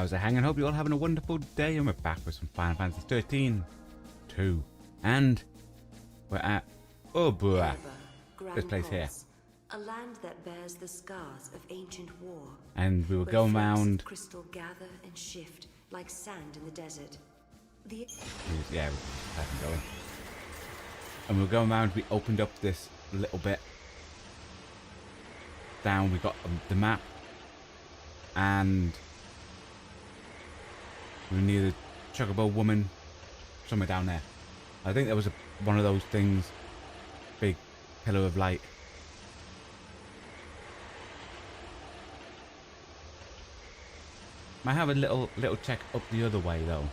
How's it hanging? Hope you're all having a wonderful day, and we're back with some Final Fantasy XIII-2. And we're at this place here. A land that bears the scars of ancient war. And we were going around. Crystal gather and shift like sand in the desert. Yeah, we're going. And we were going around. We opened up this little bit down. We got the map, and we were near the Chocobo woman, somewhere down there. I think there was one of those things, big pillar of light. Might have a little check up the other way though.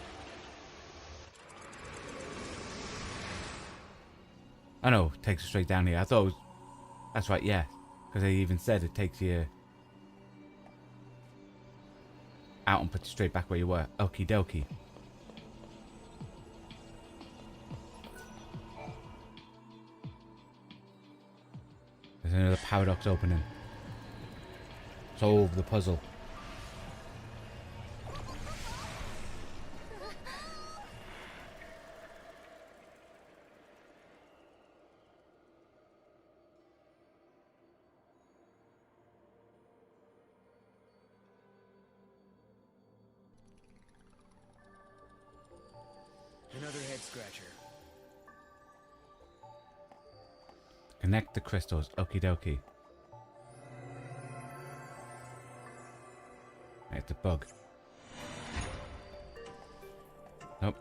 Oh no, it takes us straight down here. I thought it was, that's right, yeah, because they even said it takes you out and puts you straight back where you were. Okie dokie. There's another paradox opening. Solve the puzzle. Another head scratcher. Connect the crystals. Okie dokie. It's a bug. Nope.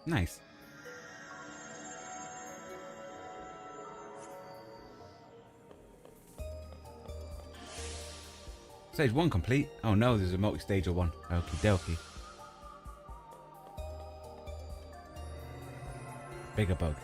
Nice. Stage 1 complete. Oh no, there's a multi-stager one. Okie dokie. Bigger bug.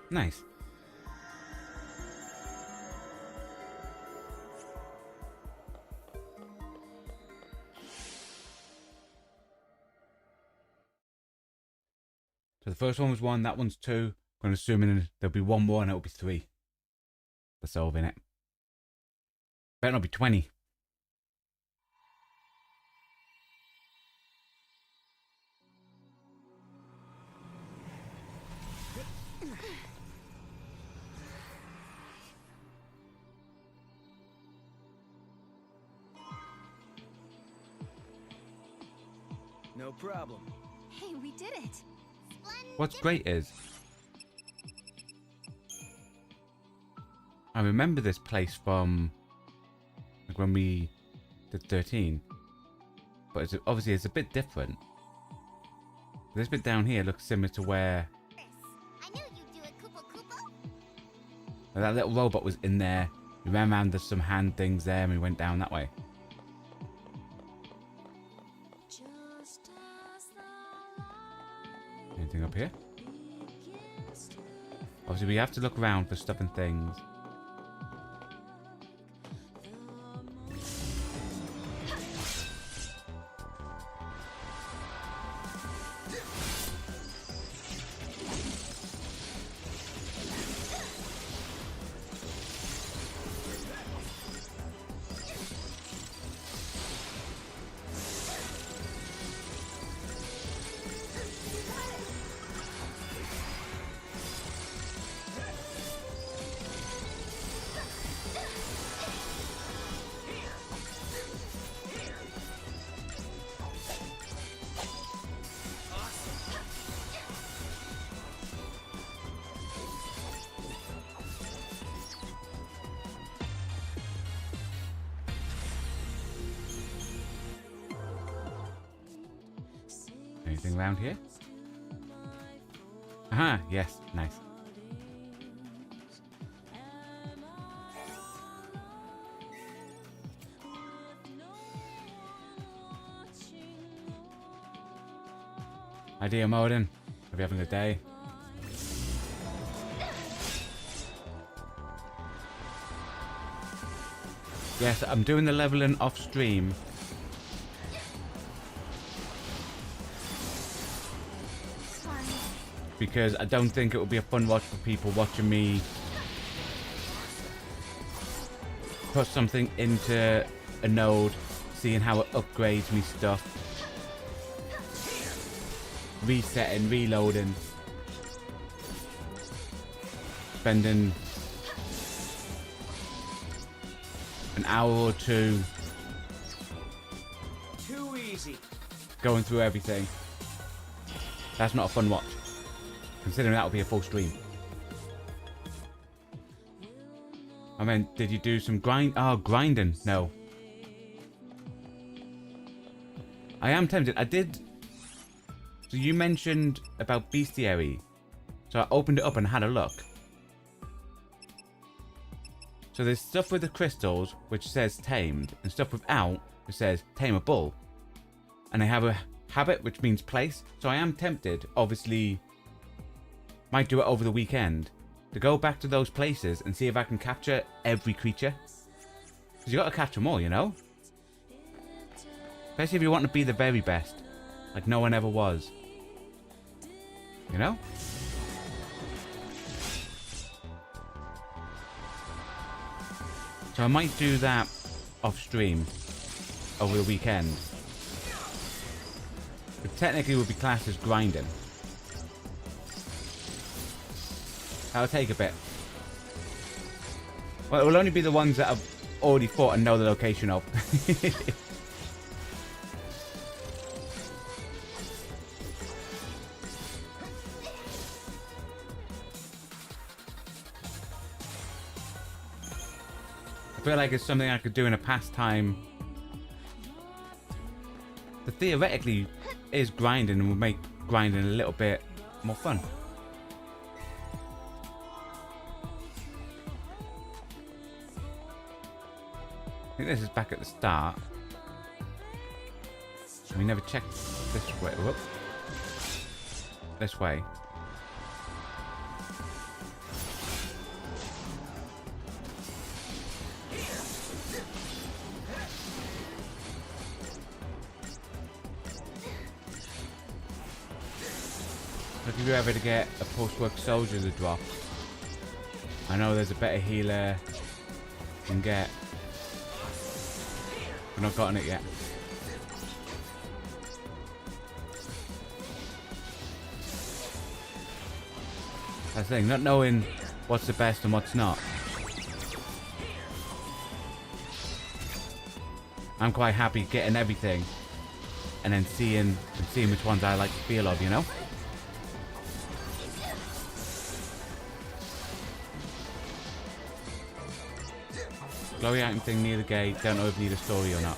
Nice. So the first one was 1, that one's 2. I'm going to assume there'll be one more and it'll be 3. For solving it. Better not be 20. No problem. Hey, we did it! What's great is, I remember this place from like when we did 13, but obviously it's a bit different. This bit down here looks similar to where I knew you'd do a Koopa Koopa. that little robot was in there. We ran around, there's some hand things there, and we went down that way. Anything up here? Obviously we have to look around for stuff and things. Anything around here? Aha, yes, nice. Hi dear Modin, hope you're having a day. Yes, I'm doing the leveling off stream. Because I don't think it would be a fun watch for people watching me put something into a node, seeing how it upgrades me stuff, resetting, reloading, spending an hour or two Too easy. going through everything. That's not a fun watch, considering that would be a full stream. I mean, did you do some grinding? No. I am tempted. I did. So you mentioned about bestiary. So I opened it up and had a look. So there's stuff with the crystals, which says tamed, and stuff without, which says tameable. And they have a habit, which means place. So I am tempted, obviously, might do it over the weekend, to go back to those places and see if I can capture every creature. Because you got to catch them all, you know? Especially if you want to be the very best, like no one ever was. You know? So I might do that off stream over the weekend. It technically would be classed as grinding. That'll take a bit. Well, it will only be the ones that I've already fought and know the location of. I feel like it's something I could do in a pastime that theoretically is grinding and will make grinding a little bit more fun. I think this is back at the start. We never checked this way. Whoop. This way. Look, if you ever to get a post-work soldier to drop, I know there's a better healer you can get. I've not gotten it yet. That's the thing, not knowing what's the best and what's not. I'm quite happy getting everything and then seeing which ones I like the feel of, you know? Glory item thing near the gate. Don't know if you need a story or not.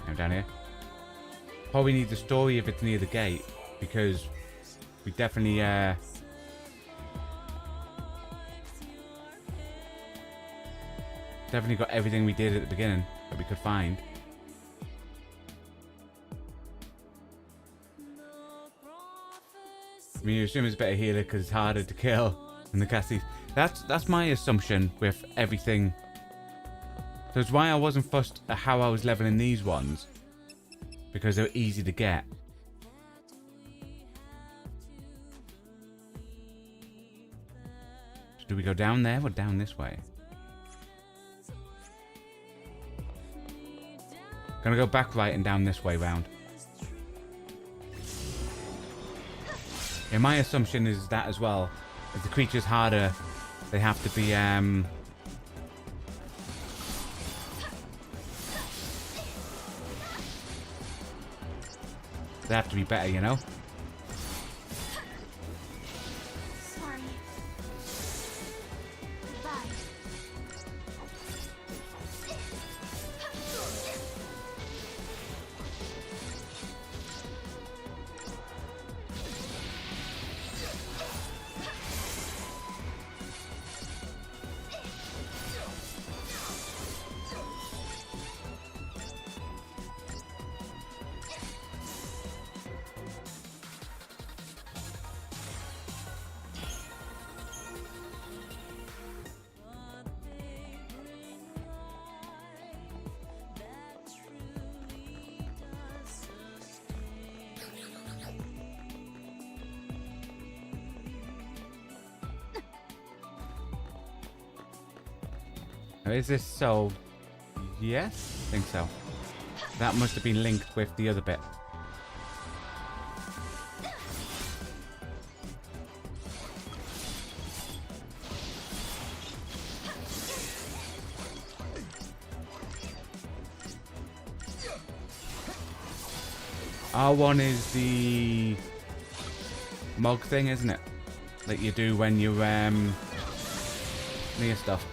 I'm down here. Probably need the story if it's near the gate, because we definitely got everything we did at the beginning that we could find. I mean, you assume it's better healer because it's harder to kill than the Cassis. That's my assumption with everything. So it's why I wasn't fussed at how I was leveling these ones, because they're easy to get. So do we go down there or down this way? Gonna go back right and down this way round. Yeah, my assumption is that as well. If the creature's harder, they have to be they have to be better, you know? Sorry. Now, is this so? Yes, I think so. That must have been linked with the other bit. R1 is the mog thing, isn't it? That you do when you near stuff.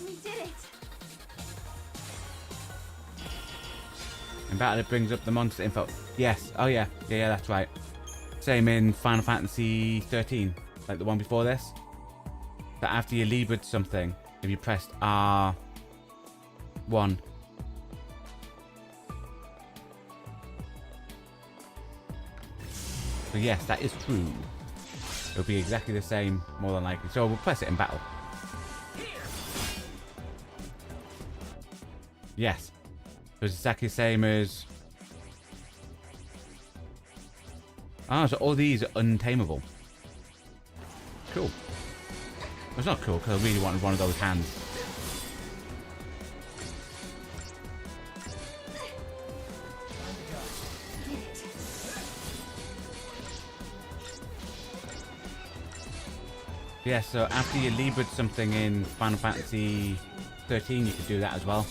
We did it! In battle, it brings up the monster info. Yes. Oh, yeah. Yeah, that's right. Same in Final Fantasy XIII, like the one before this. That after you leave with something, if you pressed R1. So yes, that is true. It'll be exactly the same, more than likely. So we'll press it in battle. Yes. So it's exactly the same as... Ah, so all these are untamable. Cool. Well, it's not cool, because I really wanted one of those hands. Yeah, so after you leave with something in Final Fantasy XIII, you could do that as well.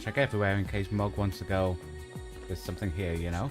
Check everywhere in case Mog wants to go. There's something here, you know?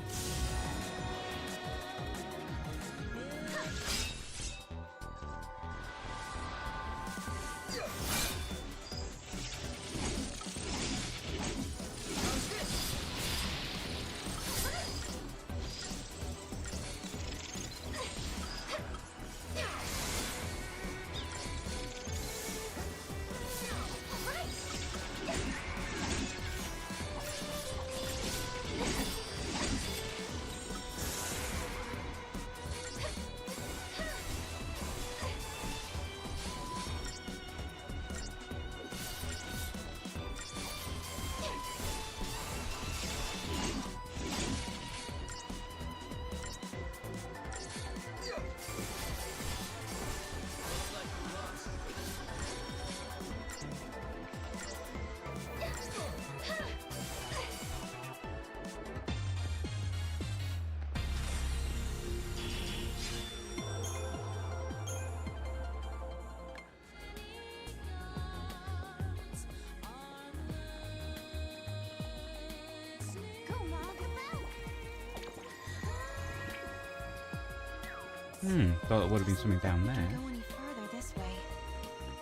Thought it would have been something down there. Go any further this way.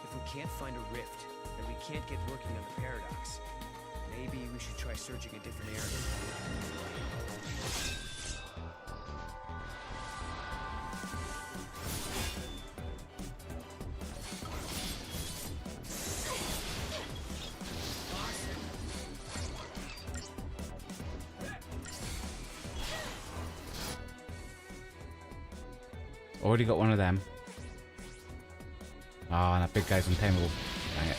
If we can't find a rift, then we can't get working on the paradox. Maybe we should try searching a different area. Already got one of them. Ah, and that big guy's untamable. Dang it.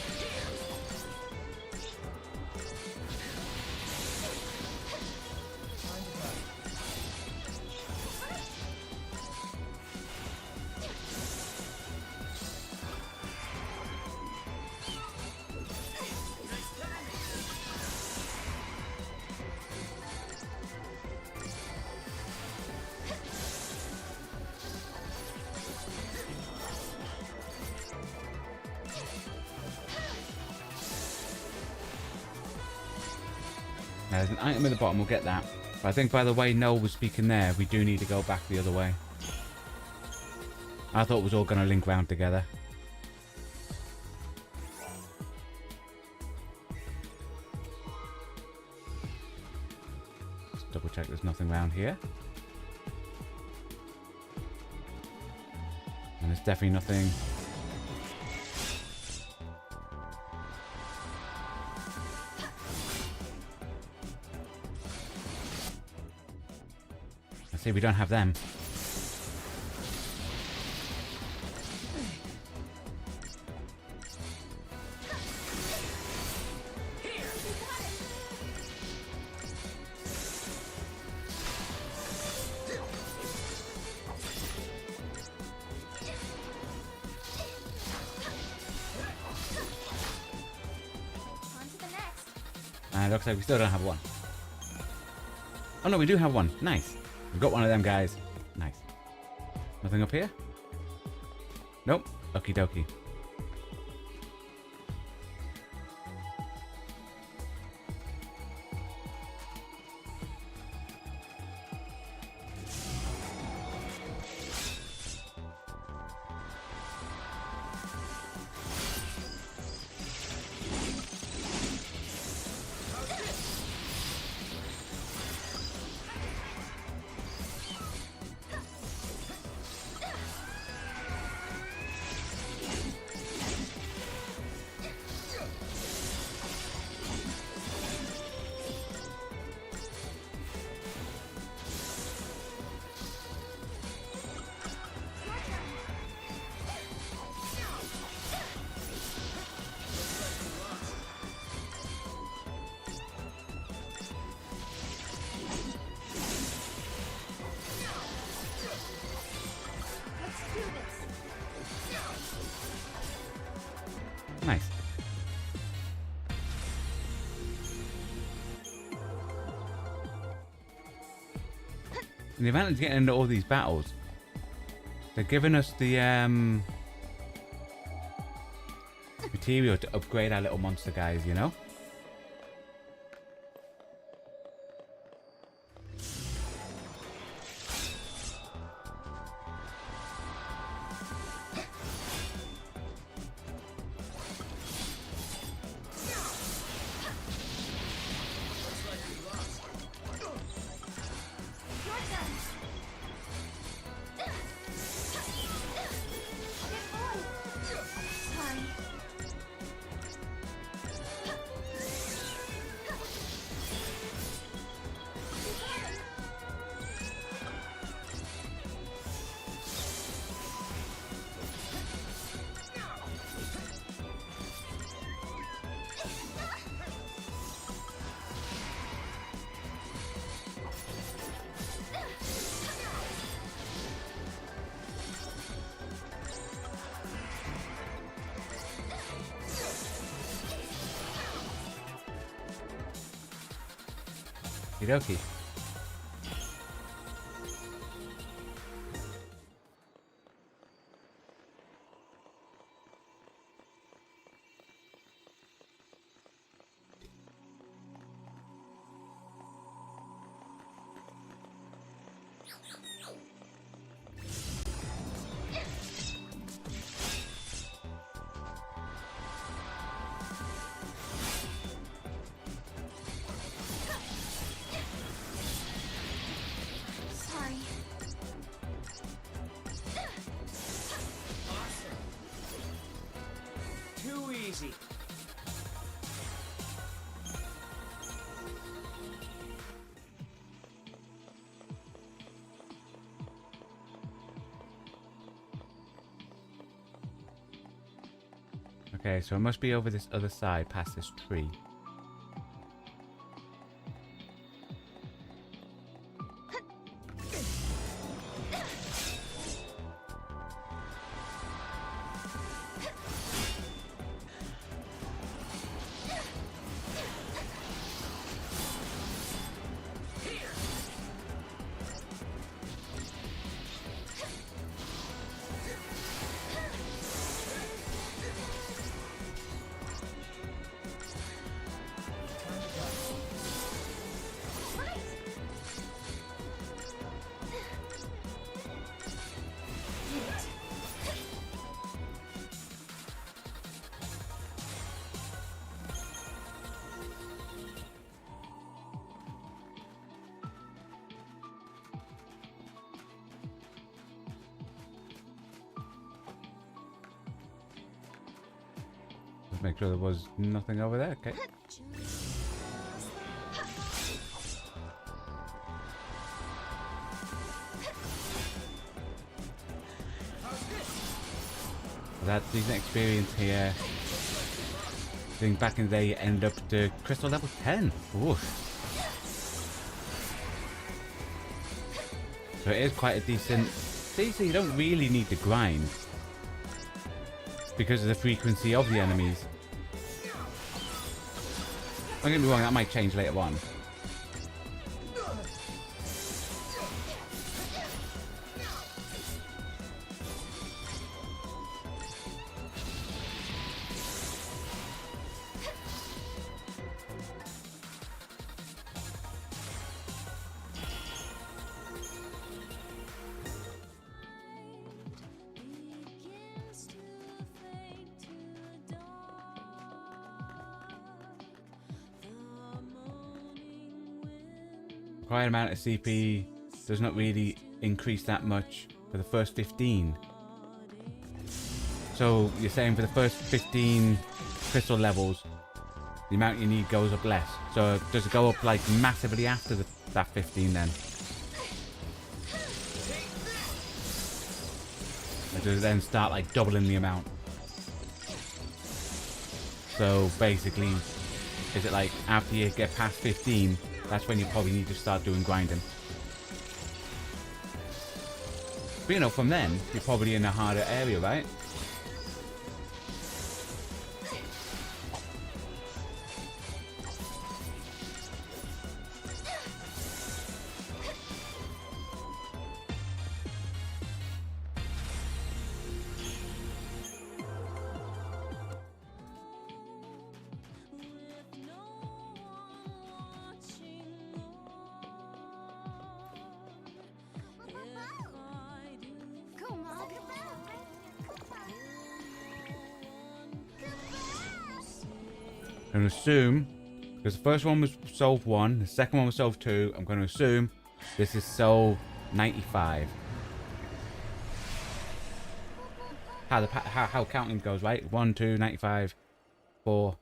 There's an item at the bottom, we'll get that. But I think by the way Noel was speaking there, we do need to go back the other way. I thought it was all going to link round together. Let's double check there's nothing around here. And there's definitely nothing. I see we don't have them. On to the next. And it looks like we still don't have one. Oh no, we do have one. Nice. We've got one of them guys. Nice. Nothing up here? Nope. Okie dokie. Nice. And the advantage of getting into all these battles, they're giving us the material to upgrade our little monster guys, you know? Okie dokie. Too easy. Okay, so it must be over this other side, past this tree. make sure there was nothing over there. Okay. That decent experience here. I think back in the day, you ended up to crystal level 10. Oof. So it is quite a decent. See, so you don't really need to grind because of the frequency of the enemies. Don't get me wrong, that might change later on. Quite amount of CP does not really increase that much for the first 15. So you're saying for the first 15 crystal levels, the amount you need goes up less. So does it go up like massively after that 15 then? Or does it then start like doubling the amount? So basically, is it like after you get past 15, that's when you probably need to start doing grinding? But you know, from then, you're probably in a harder area, right? I'm going to assume, because the first one was solve 1, the second one was solve 2, I'm going to assume this is solve 95. How counting goes, right? 1, 2, 95, 4.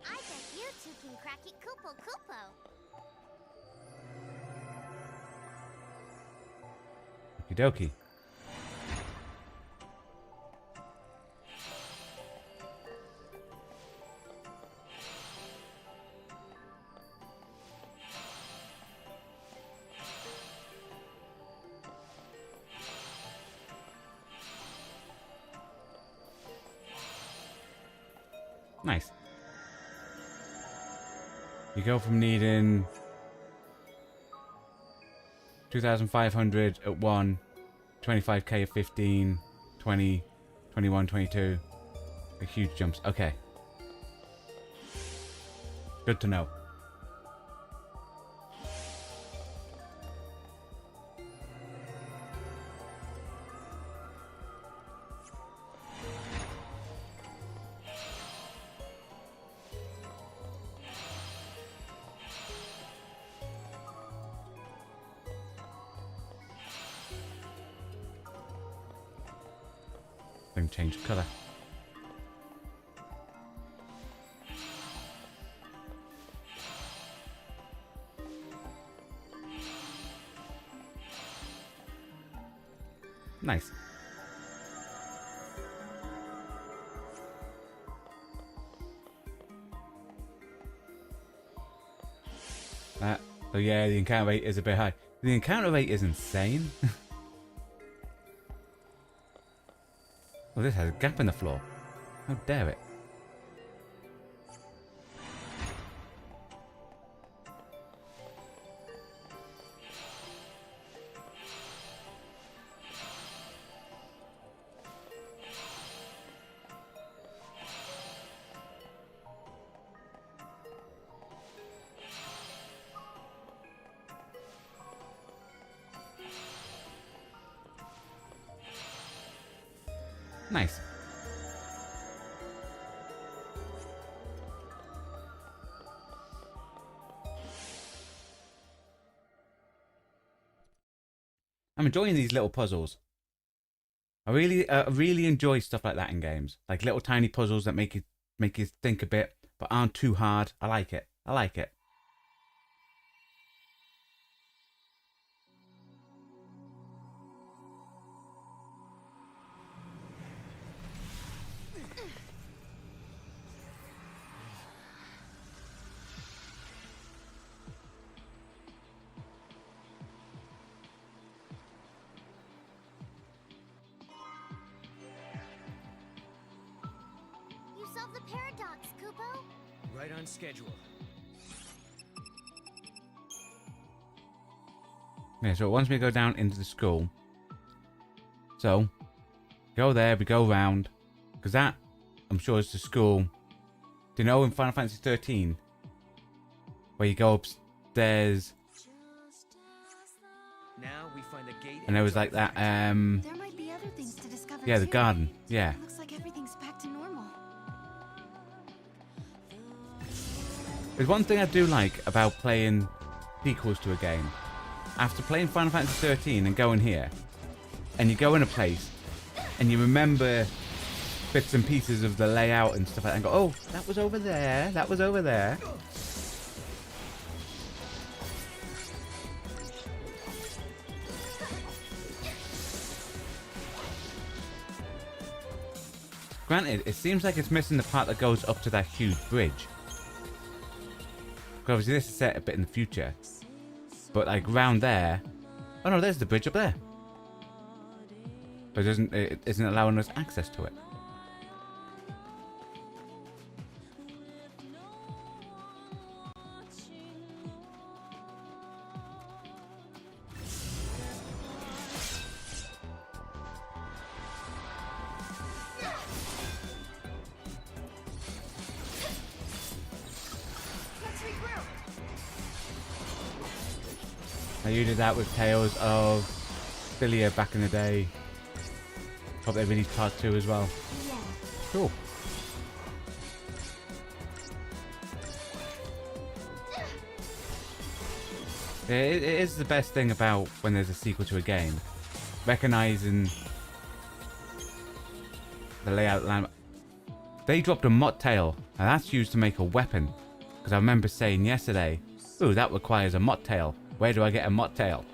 I bet you two can crack it Kupo Kupo. Okie dokie. Nice. You go from needing 2,500 at 1, 25k at 15, 20, 21, 22. A huge jumps. Okay. Good to know. Then change colour. Nice. So yeah, the encounter rate is a bit high. The encounter rate is insane. Oh, this has a gap in the floor. How dare it? Nice. I'm enjoying these little puzzles. I really enjoy stuff like that in games. Like little tiny puzzles that make you think a bit, but aren't too hard. I like it. I like it. You solved the paradox, Kupo. Right on schedule. Yeah, so it wants me to go down into the school. So, go there, we go round. Because that, I'm sure, is the school. Do you know in Final Fantasy XIII? Where you go upstairs. Now we find the gate. And there was like that, There might be other things to discover. yeah, the too. garden. Yeah. It looks like everything's back to normal. There's one thing I do like about playing sequels to a game. After playing Final Fantasy XIII and going here, and you go in a place, and you remember bits and pieces of the layout and stuff like that, and go, oh, that was over there, that was over there. Granted, it seems like it's missing the part that goes up to that huge bridge. Because obviously this is set a bit in the future. But like round there... Oh no, there's the bridge up there. But it isn't allowing us access to it. Let's regroup. Now you did that with Tales of Philia back in the day. Hope they released part 2 as well. Yeah. Cool. It is the best thing about when there's a sequel to a game. Recognizing the layout. They dropped a mott tail, and that's used to make a weapon. Because I remember saying yesterday, ooh, that requires a mott tail. Where do I get a mott tail?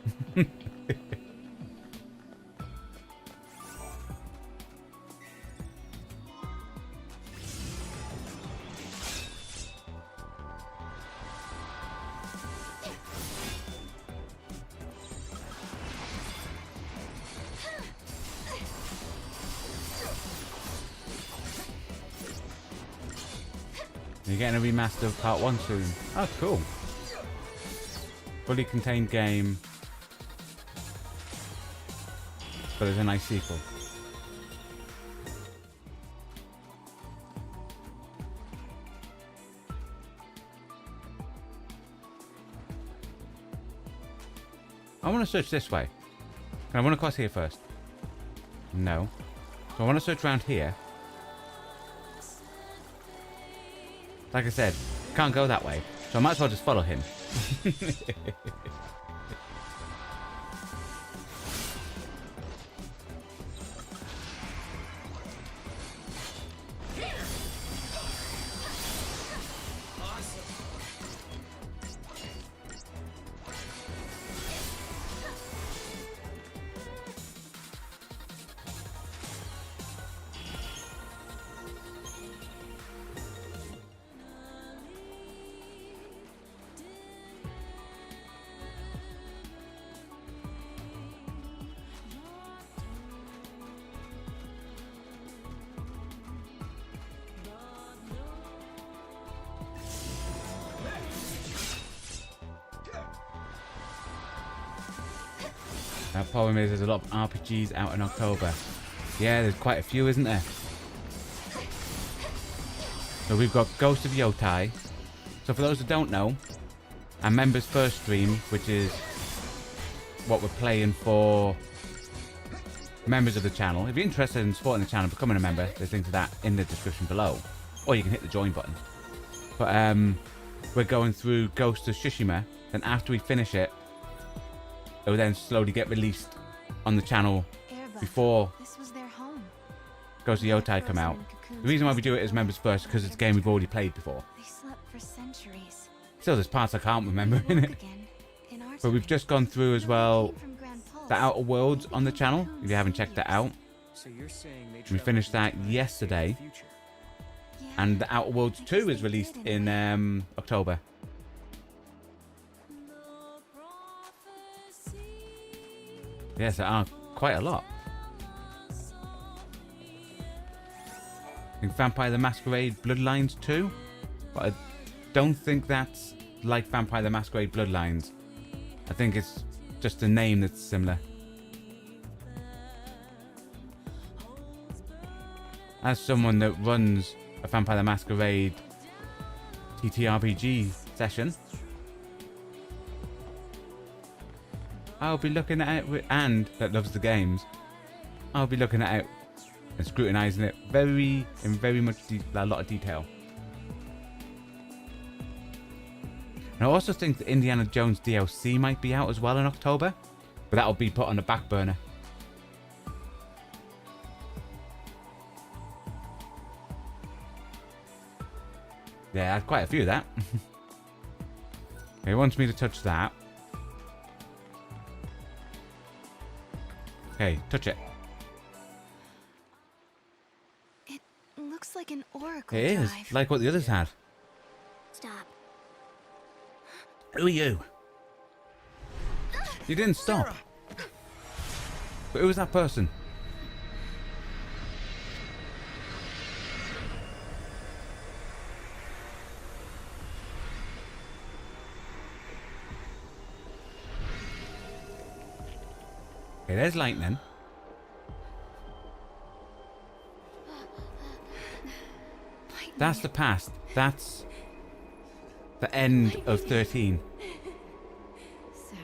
You're getting a remaster of part 1 soon. Oh, cool. Fully contained game. But it's a nice sequel. I want to search this way. Can I run across here first? No. So I want to search around here. Like I said, can't go that way, so I might as well just follow him. That problem is there's a lot of RPGs out in October. Yeah, there's quite a few, isn't there? So we've got Ghost of Yotai. So for those who don't know, our members first stream, which is what we're playing for members of the channel. If you're interested in supporting the channel, becoming a member, there's links to that in the description below. Or you can hit the join button. But we're going through Ghost of Tsushima. Then after we finish it, it will then slowly get released on the channel Airbuff. before This was their home. Ghost of Yotai come out. The reason why we do it as members first because it's a game we've already played before. They slept for centuries. Still, there's parts I can't remember in Woke it. again, in our But we've time. just gone through as Nobody well came from Grand Pulse. the Outer Worlds on the channel. If you haven't checked that out, So you're saying they we finished that yesterday. Yeah, And the Outer Worlds 2 is released in October. Yes, there are quite a lot. I think Vampire the Masquerade Bloodlines 2, but I don't think that's like Vampire the Masquerade Bloodlines. I think it's just the name that's similar. As someone that runs a Vampire the Masquerade TTRPG session, I'll be looking at it, and that loves the games, I'll be looking at it and scrutinizing it very much a lot of detail. And I also think the Indiana Jones DLC might be out as well in October, but that'll be put on the back burner. Yeah, I had quite a few of that. He wants me to touch that. Okay, touch it. it looks like an oracle It is, drive. like what the others had. Stop. Who are you? You didn't stop. But who was that person? Okay, there's lightning. That's the past. That's the end of 13. Sarah,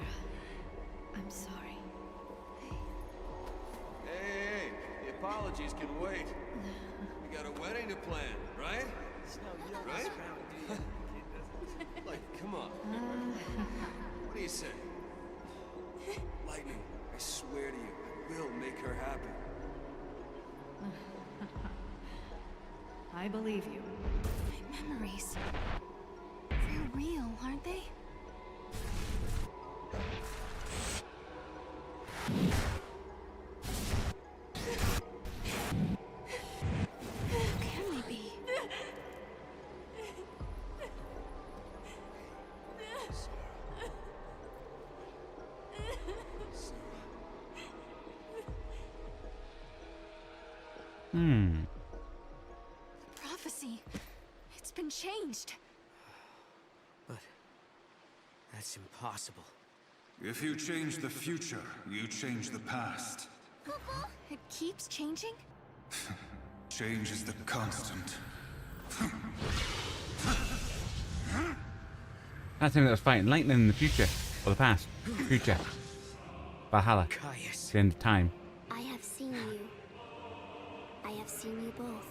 I'm sorry. Hey, the apologies can wait. We got a wedding to plan, right? Right? Like, come on. What do you say? Lightning, I swear to you, I will make her happy. I believe you. My memories. They're real, aren't they? Who can they be? Prophecy. It's been changed. But that's impossible. If you change the future, you change the past. It keeps changing? Change is the constant. That's him that was fighting lightning in the future. Or the past. Future. Valhalla. Caius. The end of time. I have seen you. I have seen you both.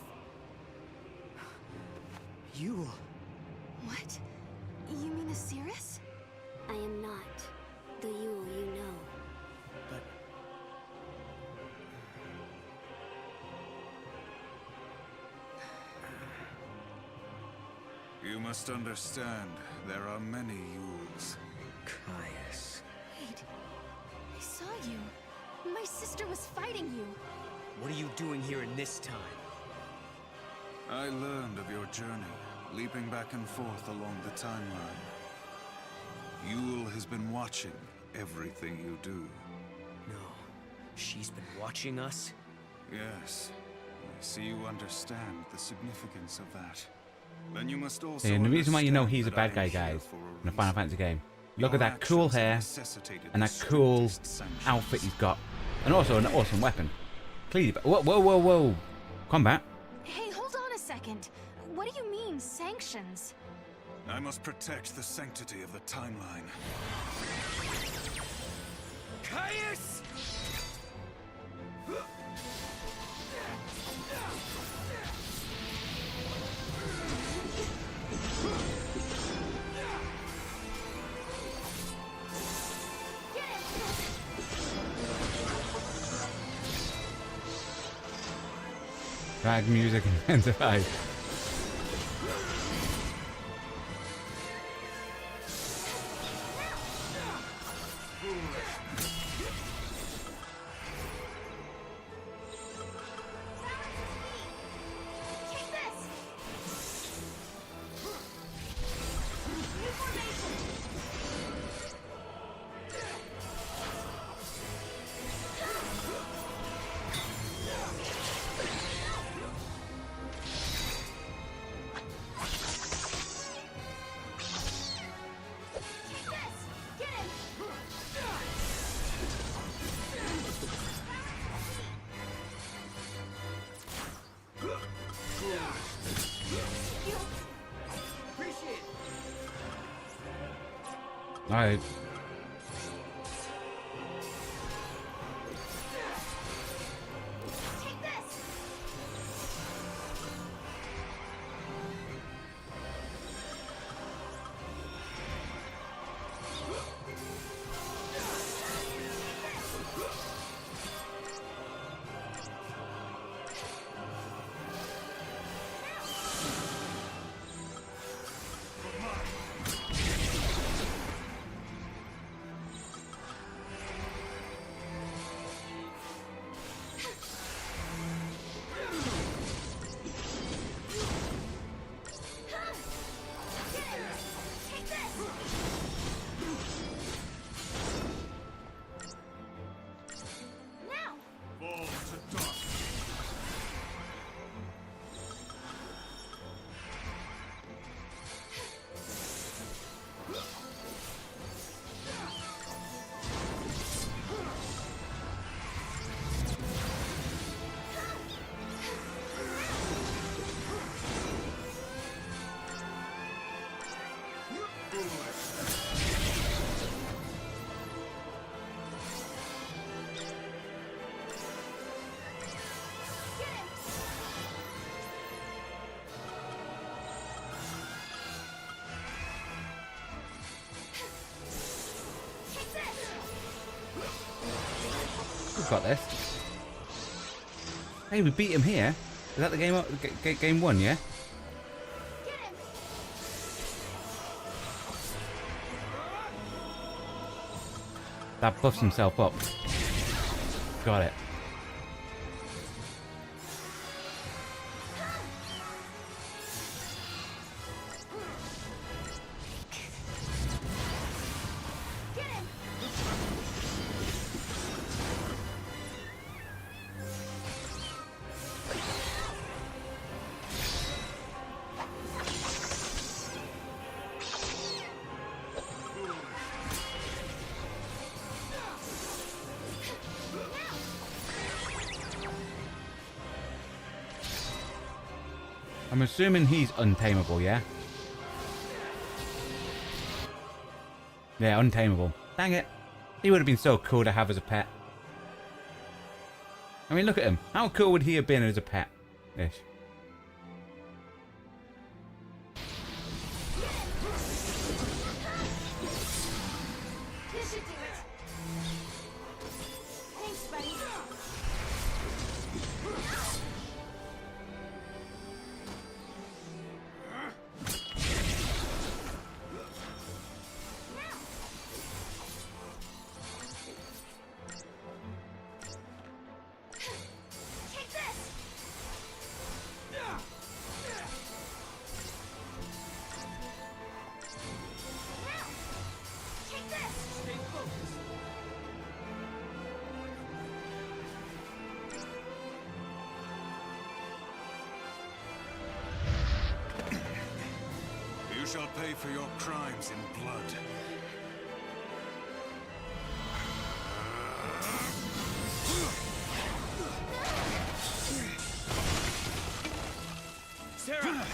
You. What? You mean Osiris? I am not the Yule you know. But You must understand, there are many Yules. Caius. Wait. I saw you. My sister was fighting you. What are you doing here in this time? I learned of your journey, leaping back and forth along the timeline. Yule has been watching everything you do. No. She's been watching us? Yes, I see you understand the significance of that. Then you must also And the reason why you know he's a understand bad that guy, I am guys, here for a in a Final reason. Fantasy game. Look Your at that cool actions hair necessitated and the that cool strictest sanctions. outfit he's got. And also an awesome weapon. Cleave. Whoa, whoa, whoa, whoa. Combat. Hey, hold on a second. What do you mean, sanctions? I must protect the sanctity of the timeline. Caius! Drag music intensified. Take this! New formation! Take this! Get him! Appreciate it. Alright. Take this! Get him! Take this! Now! Fall to darkness. Get him! Take this! We've got this. Hey, we beat him here. Is that the game one, yeah? Get him! That buffs himself up. Got it. Get him! I'm assuming he's untamable, yeah? Yeah, untamable. Dang it. He would have been so cool to have as a pet. I mean, look at him. How cool would he have been as a pet? Ish. This should do it! Thanks, buddy! Take this! Now! Take this! Stay focused. You shall pay for your crimes in blood. Sarah!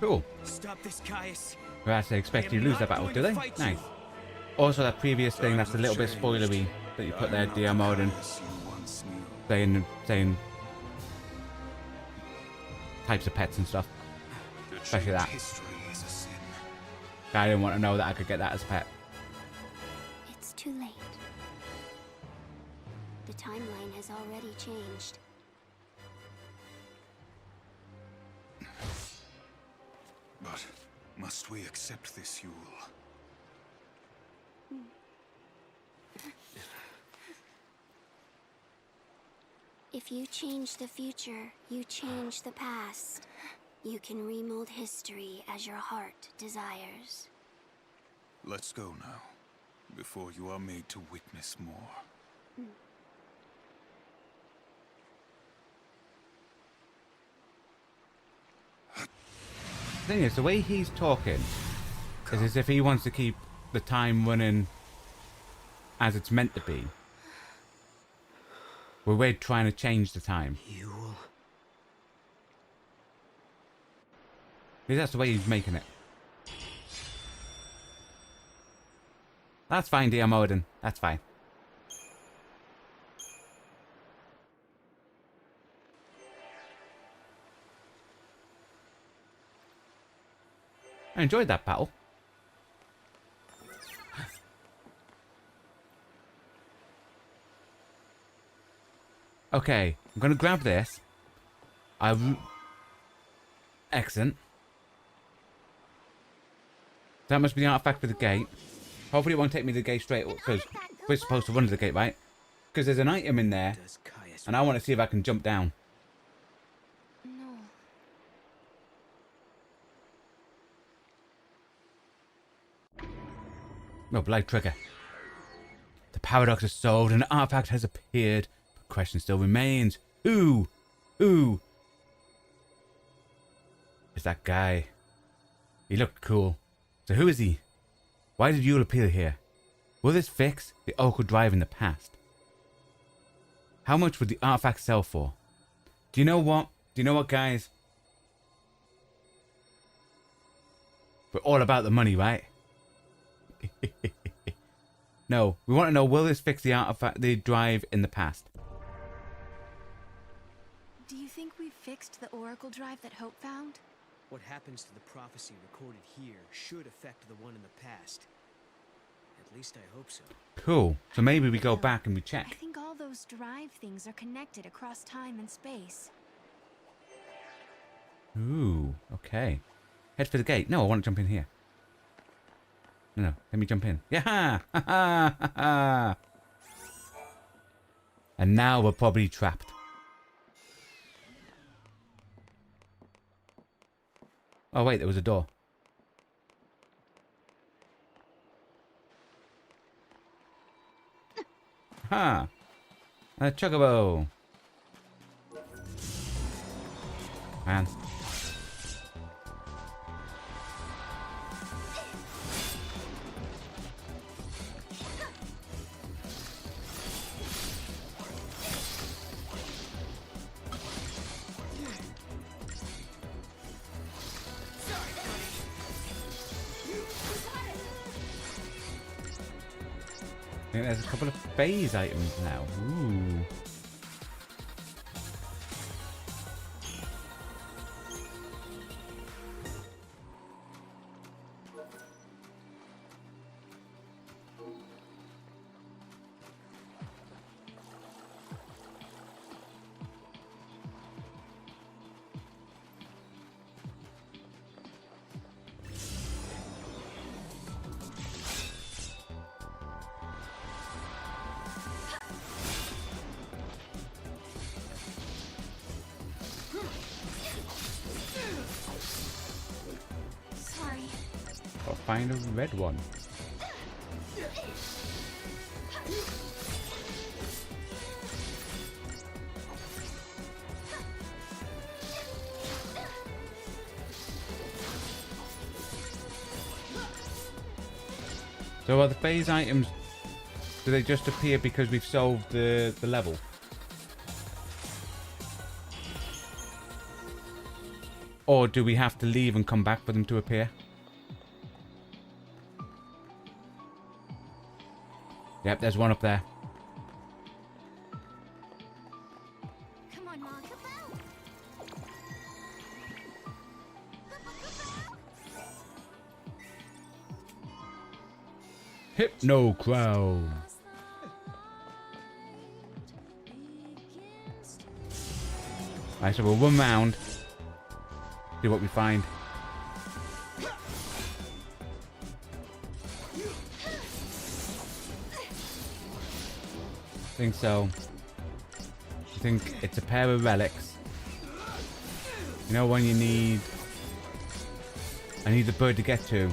Cool. Stop this, Caius. Well, actually expect you to lose that battle, do they? Nice. Also, that previous thing, that's a little bit spoilery that you put there, DR mode, and saying types of pets and stuff. Especially that. History is a sin. I didn't want to know that I could get that as a pet. already changed. But must we accept this, Yule? If you change the future, you change the past. You can remold history as your heart desires. Let's go now, before you are made to witness more. The thing is, the way he's talking is as if he wants to keep the time running as it's meant to be. We're trying to change the time. Yule. Maybe that's the way he's making it. That's fine, dear Modin. That's fine. I enjoyed that battle. Okay, I'm gonna grab this. Excellent. That must be the artifact for the gate. Hopefully it won't take me to the gate straight, because we're supposed to run to the gate, right? Because there's an item in there, and I want to see if I can jump down. No. No, blight trigger. The paradox is solved, and the artifact has appeared. But the question still remains. Who is that guy? He looked cool. So who is he? Why did Yule appear here? Will this fix the Oracle Drive in the past? How much would the artifact sell for? Do you know what? Guys? We're all about the money, right? No, we want to know, will this fix the artifact, the drive in the past? Do you think we fixed the Oracle Drive that Hope found? What happens to the prophecy recorded here should affect the one in the past. At least I hope so. Cool. So maybe we go back and we I check. think all those drive things are connected across time and space. Ooh, okay. Head for the gate. No, I want to jump in here. No, let me jump in. Yeah! Ha ha! Ha ha! And now we're probably trapped. Oh wait, there was a door. Ha! A chocobo! Man. I think there's a couple of phase items now. Ooh. Sorry. I'll find a red one. So are the phase items, do they just appear because we've solved the level? Or do we have to leave and come back for them to appear? Yep, there's one up there. Come on, Mom. Hypno Crown. Right, so we'll run round. See what we find. I think so. I think it's a pair of relics. You know when you need... I need the bird to get to.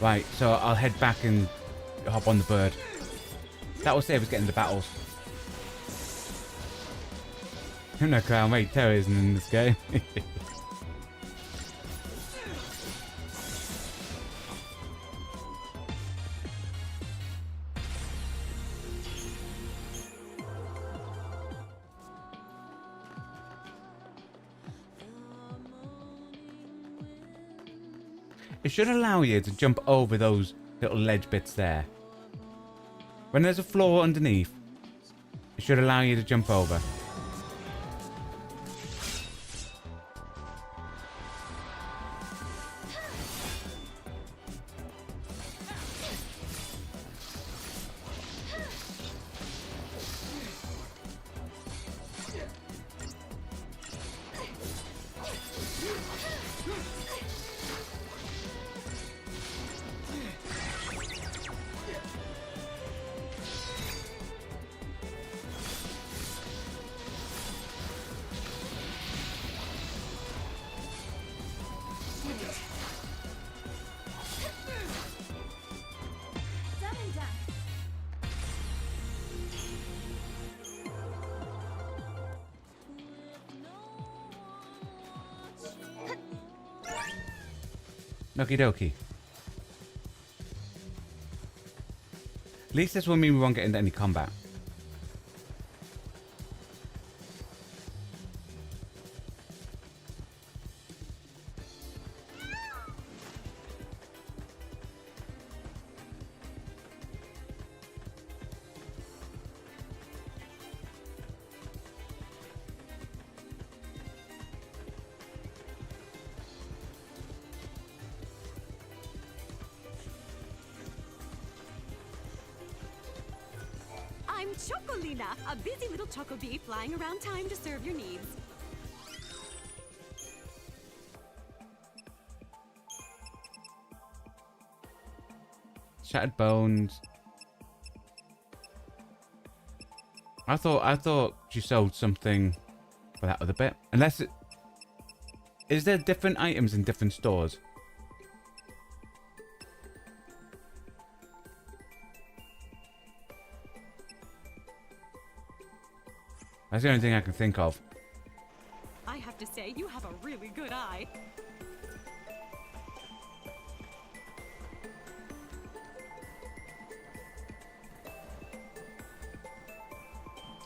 Right, so I'll head back and hop on the bird. That will save us getting the battles. I'm not Crown Wait Terror isn't in this game. It should allow you to jump over those little ledge bits there. When there's a floor underneath, it should allow you to jump over. Okie dokie. At least this will mean we won't get into any combat. I'm Chocolina, a busy little choco bee flying around time to serve your needs. Shattered bones. I thought she sold something for that other bit. Unless it... Is there different items in different stores? That's the only thing I can think of. I have to say, you have a really good eye.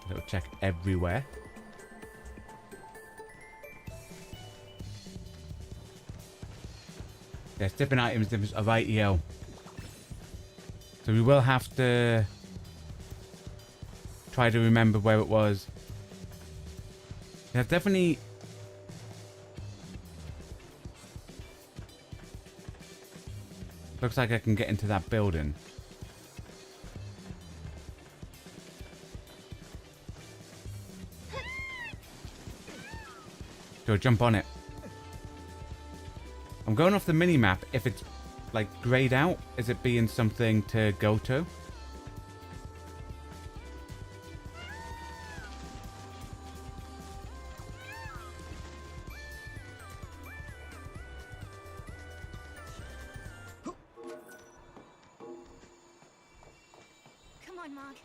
Little check everywhere. There's different items, different of IEO. So we will have to try to remember where it was. Yeah, definitely. Looks like I can get into that building. So jump on it. I'm going off the mini map. If it's like grayed out, is it being something to go to? Come on, Mog.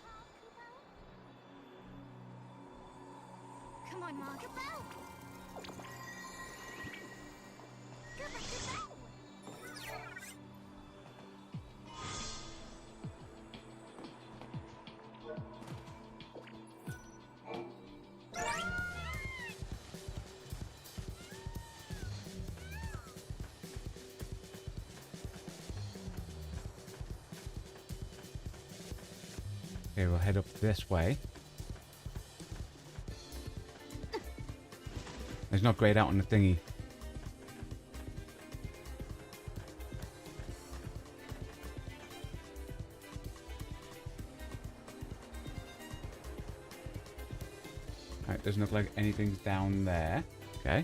Come on, Mog. Okay, we'll head up this way. It's not grayed out on the thingy. Alright, there's Doesn't look like anything's down there. Okay.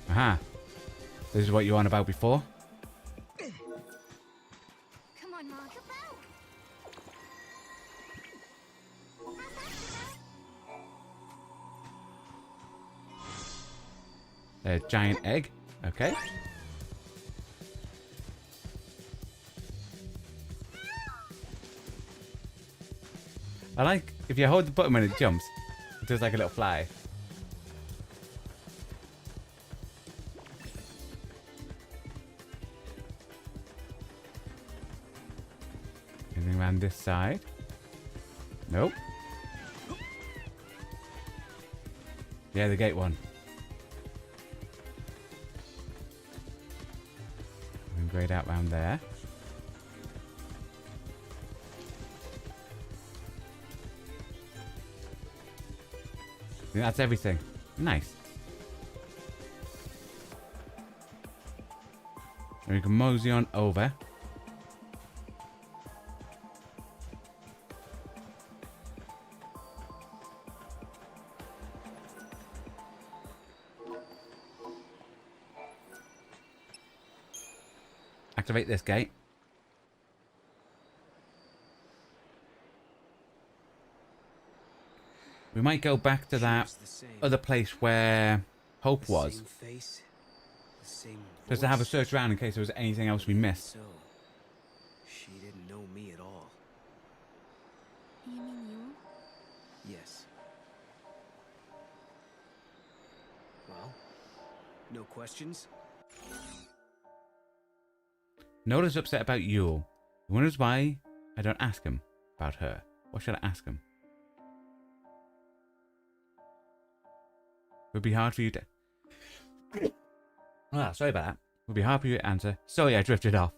Aha. This is what you were on about before. Come on, Mom. A giant egg. Okay. I like if you hold the button when it jumps, it does like a little fly. Anything around this side? Nope. Yeah, the gate one. And grayed out round there. I think that's everything. Nice. And we can mosey on over. Activate this gate. We might go back to that other place where Hope was. Just to have a search around in case there was anything else we missed. So, she didn't know me at all. You mean you? Yes. Well, no questions? Nora's upset about Yule. He wonders why I don't ask him about her. What should I ask him? It would be hard for you to... sorry about that. It would be hard for you to answer. Sorry, I drifted off.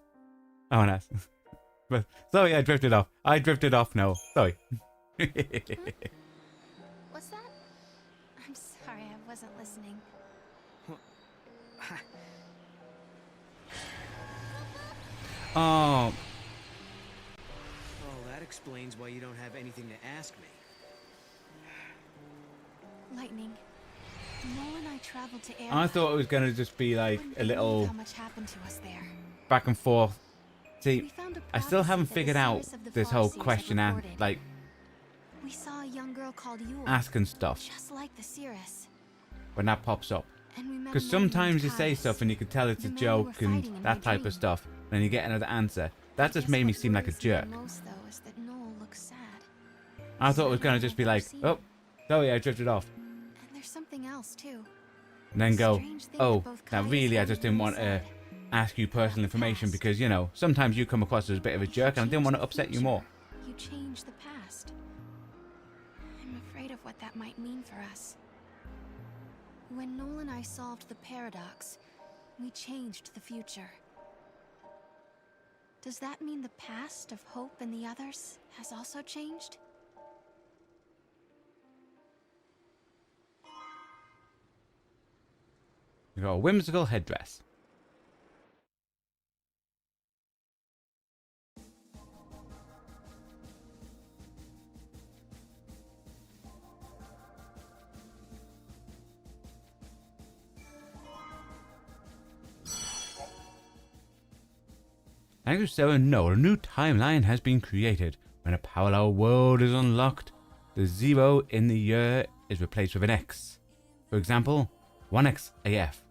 Oh, no. But sorry, I drifted off. I drifted off. No, sorry. What's that? I'm sorry, I wasn't listening. Oh. Oh, that explains why you don't have anything to ask me. Lightning. Noel and I traveled to Air. I thought it was going to just be like a little how much happened to us there. back and forth. See, We found a I still prophecy haven't that figured the out seers of the this whole Farseers have question and recorded. like We saw a young girl called Yule, asking stuff just like the seeress. when that pops up. And we met Because a man sometimes named you say Caius. stuff and you can tell it's a The man we joke were and fighting in that my type dream. of stuff. And then you get another answer. That just Guess made me what seem like a worries me jerk. Most, though, is that Noel looks sad. I thought it was going to just be like, oh, sorry, I drifted off. And there's something else too. And then go, Strange thing oh, that both now Caius really I and just didn't Yule want to said. ask you personal information because, you know, sometimes you come across as a bit of a jerk and I didn't want to upset you more. You changed the past. I'm afraid of what that might mean for us. When Noel and I solved the paradox, we changed the future. Does that mean the past of Hope and the others has also changed? You got a whimsical headdress. Thanks to Sarah and Noel, a new timeline has been created. When a parallel world is unlocked, the 0 in the year is replaced with an X. For example, 1X AF.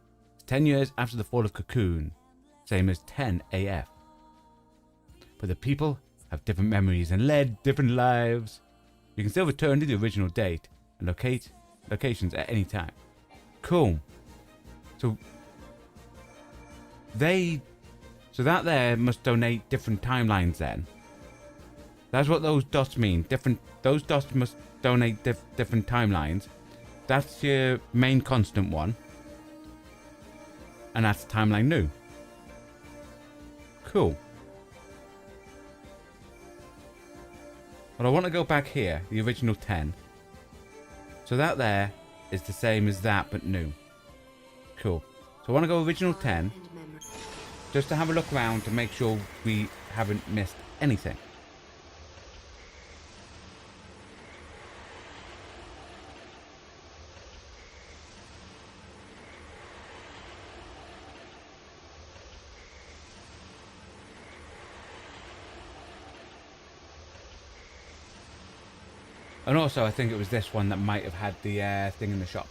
10 years after the fall of Cocoon, same as 10 AF. But the people have different memories and led different lives. You can still return to the original date and locate locations at any time. Cool. So that there must donate different timelines then. That's what those dots mean. Those dots must donate different timelines. That's your main constant one. And that's timeline new. Cool. But I want to go back here, the original 10. So that there is the same as that, but new. Cool. So I want to go original 10. just to have a look around to make sure we haven't missed anything. And also, I think it was this one that might have had the thing in the shop.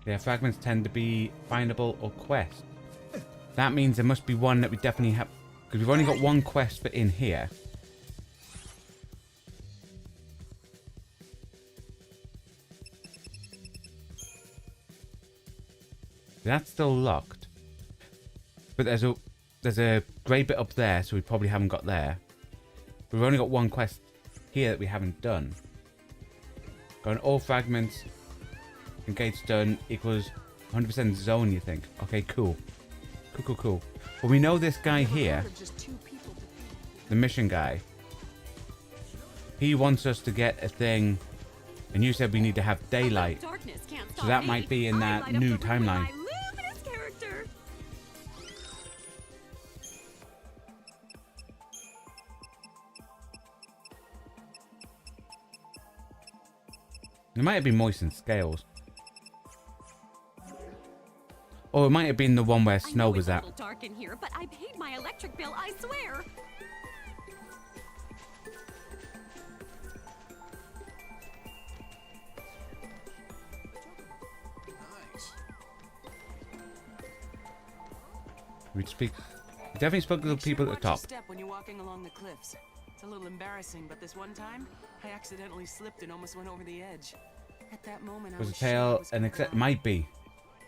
Yeah, fragments tend to be findable or quest. That means there must be one that we definitely have, because we've only got one quest for in here. That's still locked. But there's a grey bit up there, so we probably haven't got there. We've only got one quest here that we haven't done. Got all fragments. Engage done equals 100% zone, you think? Okay, cool. Cool. Well, we know this guy here, the mission guy. He wants us to get a thing, and you said we need to have daylight. So that might be in that new timeline. It might have been moistened scales. Or it might have been the one where snow was at. It's a little dark in here, but I paid my electric bill, I swear. Nice. We definitely spoke to the people at the top. Step when you're walking along the cliffs. It's a little embarrassing, but this one time, I accidentally slipped and almost went over the edge. At that moment, I Was was a tail sure it was and gonna except die. might be.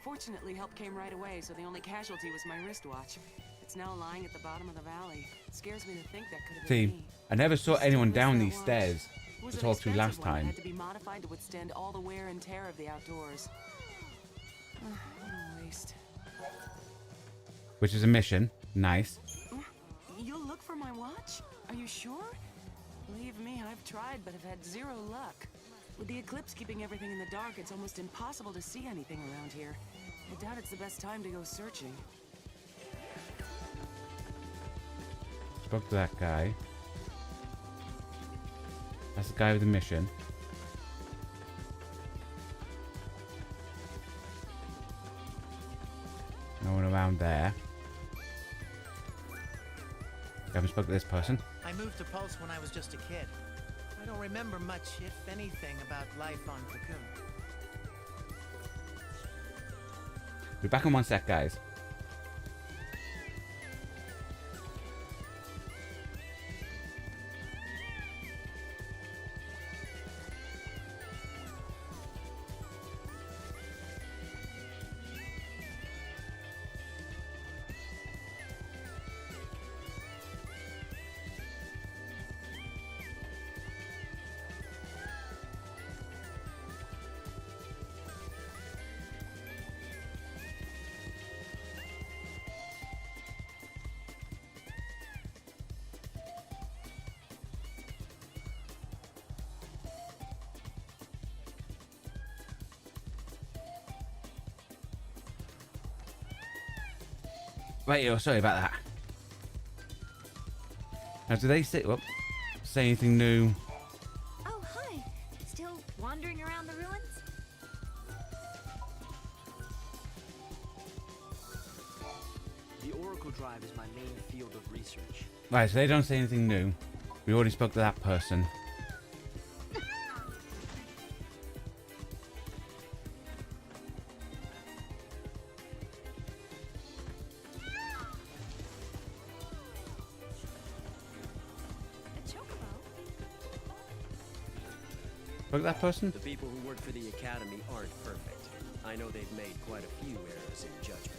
Fortunately, help came right away, so the only casualty was my wristwatch. It's now lying at the bottom of the valley. It scares me to think that could have been See, me. I never saw anyone down these Watch. stairs. It was It's an all through last expensive one that time. had to be modified to withstand all the wear and tear of the outdoors. What a waste. Which is a mission. Nice. You'll look for my watch? Are you sure? Believe me, I've tried, but have had zero luck. With the eclipse keeping everything in the dark, it's almost impossible to see anything around here. I doubt it's the best time to go searching. Spoke to that guy. That's the guy with the mission. No one around there. Haven't spoken to this person. I moved to Pulse when I was just a kid. I don't remember much, if anything, about life on Cocoon. Be back in one sec, guys. Right, yo, sorry about that. Now, do they say anything new? Oh, hi. Still wandering around the ruins? The Oracle Drive is my main field of research. Right, so they don't say anything new. We already spoke to that person. Spoke to that person? The people who work for the Academy aren't perfect. I know they've made quite a few errors in judgment.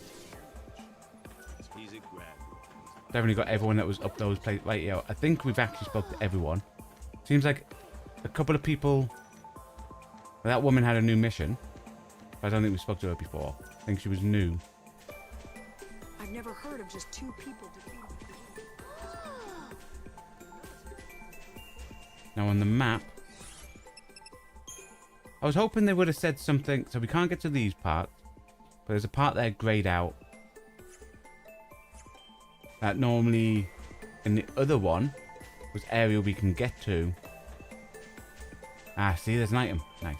He's a graduate. Definitely got everyone that was up those places. Right, yeah, I think we've actually spoke to everyone. Seems like a couple of people. That woman had a new mission. I don't think we spoke to her before. I think she was new. I've never heard of just 2 people defeating. Now on the map, I was hoping they would have said something. So we can't get to these parts, but there's a part there grayed out that normally in the other one was area we can get to. Ah, see, there's an item. Nice.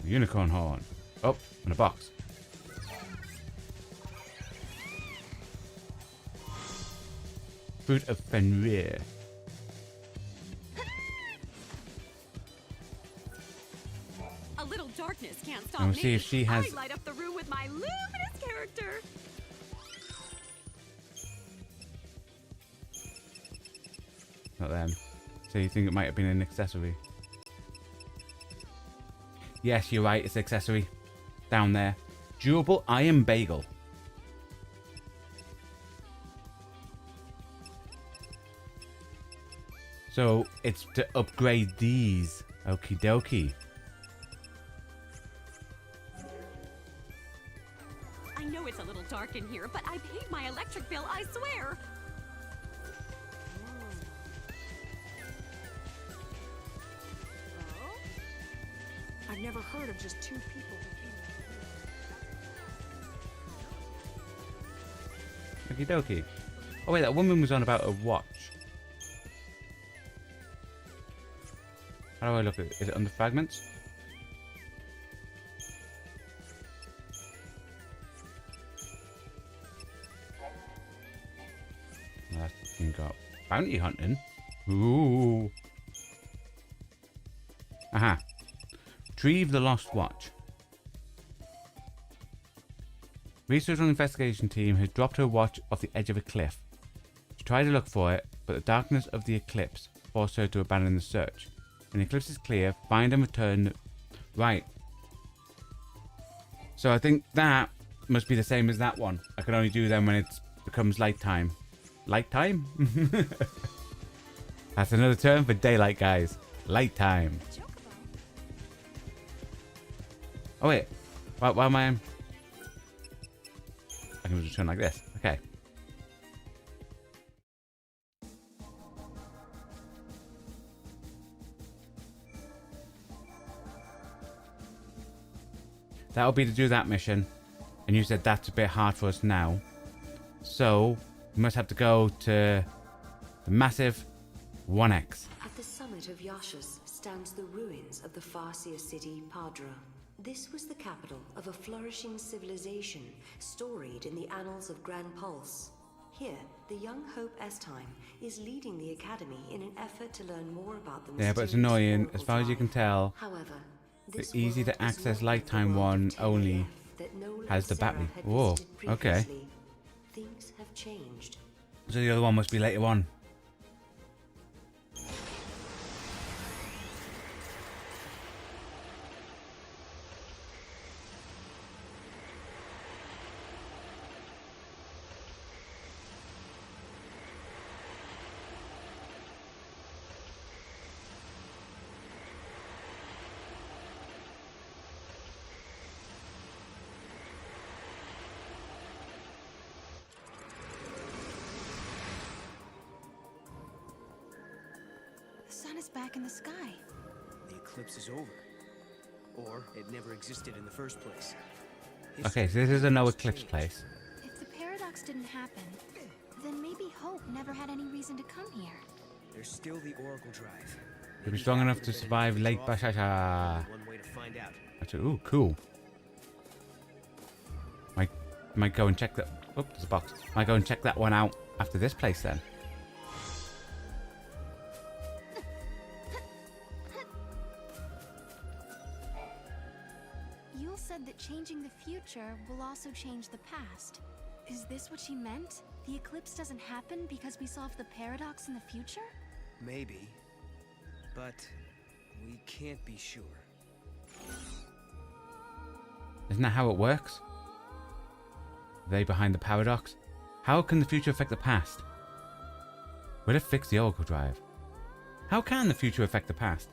Unicorn horn. Oh, in a box. Fruit of Fenrir. A little darkness can't stop And we'll me. see if she has. I light up the room with my luminous character. Not them. So you think it might have been an accessory? Yes, you're right. It's an accessory. Down there. Durable iron bagel. So it's to upgrade these. Okie dokie. I know it's a little dark in here, but I paid my electric bill, I swear. I've never heard of just 2 people defeating. Okie dokie. Oh wait, that woman was on about a watch. How do I look at it? Is it under fragments? That's got bounty hunting. Ooh. Aha. Retrieve the lost watch. Research and investigation team has dropped her watch off the edge of a cliff. She tried to look for it, but the darkness of the eclipse forced her to abandon the search. When the eclipse is clear, find and return. Right. So I think that must be the same as that one. I can only do them when it becomes light time. Light time? That's another term for daylight, guys. Light time. Oh wait. Why am I? I can just turn like this. Okay. That'll be to do that mission. And you said that's a bit hard for us now. So, we must have to go to the massive 1X. At the summit of Yashus stands the ruins of the Farseer city Padra. This was the capital of a flourishing civilization storied in the annals of Grand Pulse. Here, the young Hope Estime is leading the academy in an effort to learn more about the Yeah, but it's annoying. Oracle As far as you can tell, However, the easy to access lifetime one only has the battery. Whoa, okay. Things have changed. So the other one must be later on. The sun is back in the sky. The eclipse is over. Or it never existed in the first place. Okay, so this is a no eclipse place. If the paradox didn't happen, then maybe Hope never had any reason to come here. There's still the Oracle Drive. To be strong enough to survive Lake Bashasha. One way to find out. Ooh, cool. Might go and check that. Oh, there's a box. Might go and check that one out after this place then. Yule said that changing the future will also change the past. Is this what she meant? The eclipse doesn't happen because we solved the paradox in the future? Maybe. But we can't be sure. Isn't that how it works? Are they behind the paradox? How can the future affect the past? Will it fix the Oracle Drive? How can the future affect the past?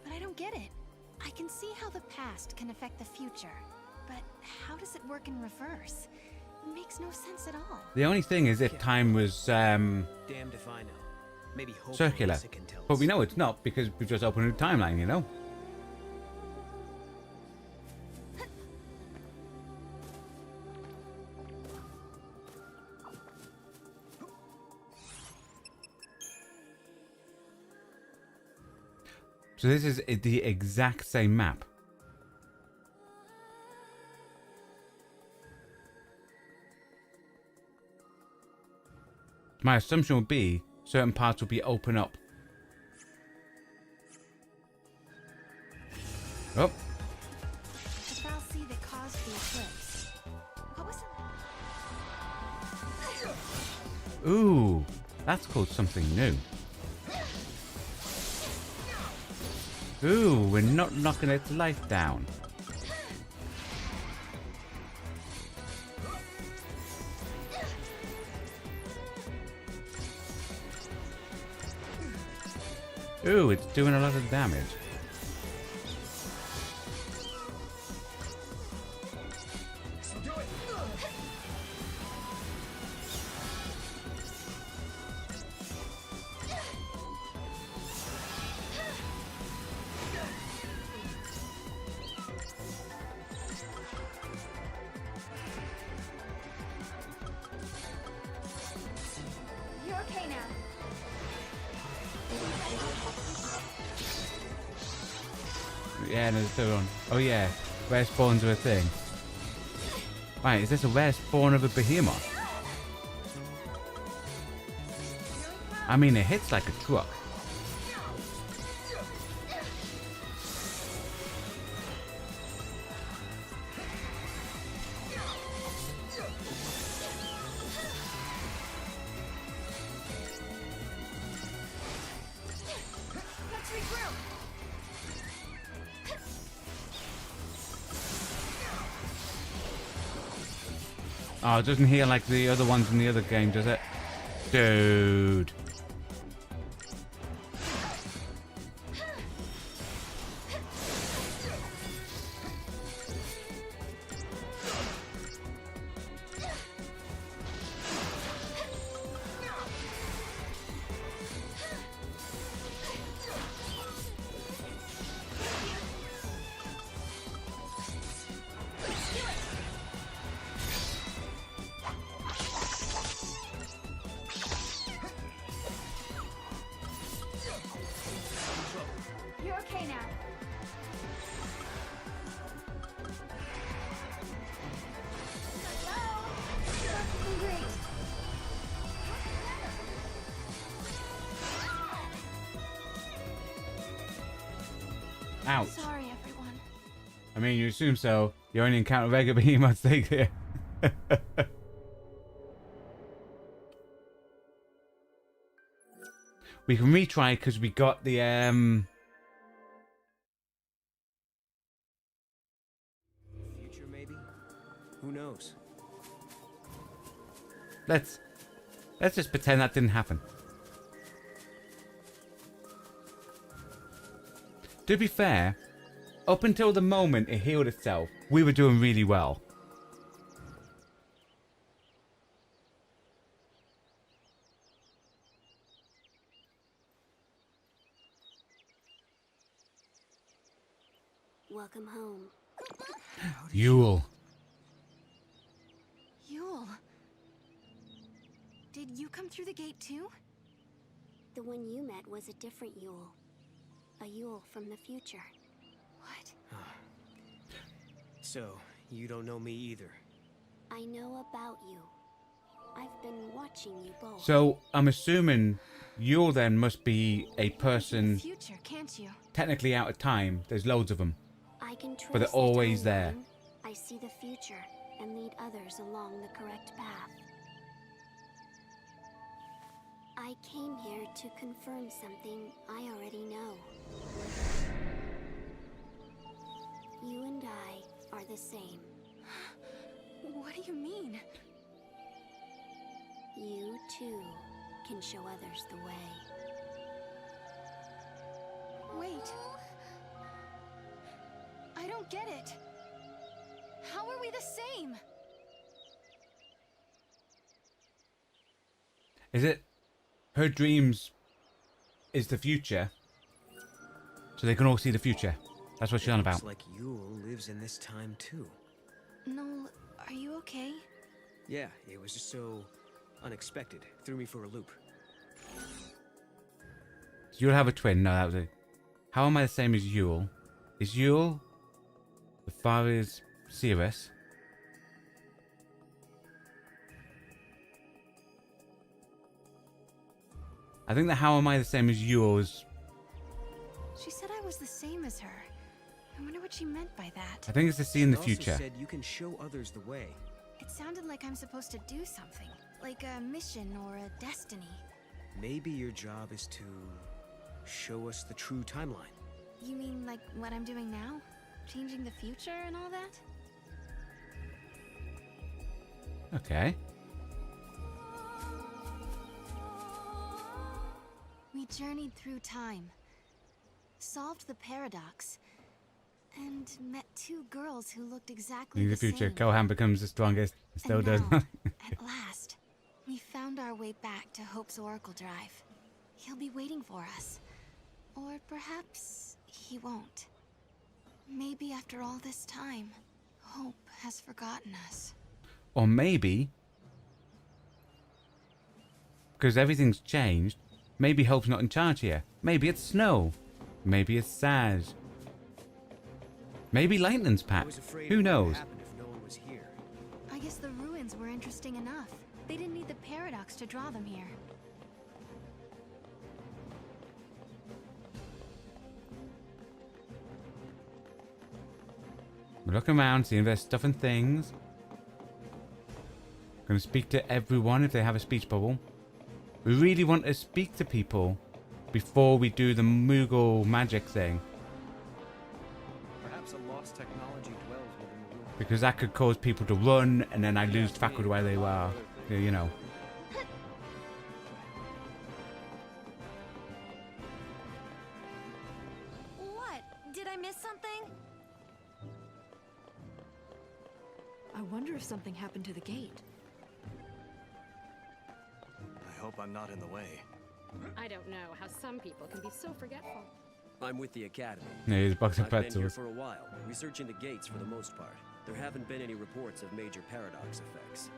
But I don't get it. I can see how the past can affect the future. But how does it work in reverse? It makes no sense at all. The only thing is if time was Damned if I know. Maybe circular. Melissa can tell But us. we know it's not because we've just opened a timeline, you know? So this is the exact same map. My assumption would be certain parts will be open up. Oh. The fallacy that caused the eclipse. What was it? Ooh, that's called something new. Ooh, we're not knocking its life down. Ooh, it's doing a lot of damage. You're okay now. Yeah, there's still one. Oh yeah, rare spawns are a thing. Right, is this a rare spawn of a behemoth? I mean, it hits like a truck. Let's regroup. Oh, it doesn't heal like the other ones in the other game, does it? Dude. You're okay now. Hello? You're great. Ouch. Sorry, everyone. I mean, you assume so. You only encounter regular behemoths take here. We can retry because we got the Future, maybe? Who knows? Let's just pretend that didn't happen. To be fair, up until the moment it healed itself, we were doing really well. Welcome home. Yule. Yule. Did you come through the gate too? The one you met was a different Yule. A Yule from the future. What? So, you don't know me either. I know about you. I've been watching you both. So I'm assuming Yule then must be a You can person see the future, can't you? technically out of time. There's loads of them. I can trace But they're the always there. timeline. I see the future and lead others along the correct path. I came here to confirm something I already know. You and I are the same. What do you mean? You, too, can show others the way. Wait. I don't get it. How are we the same? Is it her dreams is the future? So they can all see the future. That's what she's on about. Looks like Yule lives in this time too. Noel, are you okay? Yeah, it was just so unexpected. Threw me for a loop. You'll have a twin. No, that was it. How am I the same as Yule? Is Yule the father is Cirrus? I think that how am I the same as Yule is... She said I was the same as her. I wonder what she meant by that. I think it's to see in the She also future. said you can show others the way. It sounded like I'm supposed to do something. Like a mission or a destiny. Maybe your job is to show us the true timeline. You mean like what I'm doing now? Changing the future and all that? Okay. We journeyed through time, solved the paradox, and met two girls who looked exactly In the the future, same. Gohan becomes the strongest. Still And does. now, at last, we found our way back to Hope's Oracle Drive. He'll be waiting for us. Or perhaps he won't. Maybe after all this time, Hope has forgotten us. Or maybe, because everything's changed, maybe Hope's not in charge here. Maybe it's Snow. Maybe it's Sag. Maybe Lightning's I Pat. was afraid Who it knows? would happen if no one was here. I guess the ruins were interesting enough. They didn't need the paradox to draw them here. We're looking around, seeing if there's stuff and things. Gonna speak to everyone if they have a speech bubble. We really want to speak to people before we do the Moogle magic thing. Perhaps a lost technology dwells within the room. Because that could cause people to run and then I lose track of where they were. You know. What? Did I miss something? I wonder if something happened to the gate. I hope I'm not in the way. I don't know how some people can be so forgetful. I'm with the Academy. Yeah, he's a box of I've been here pretzels. for a while, researching the gates for the most part. There haven't been any reports of major paradox effects.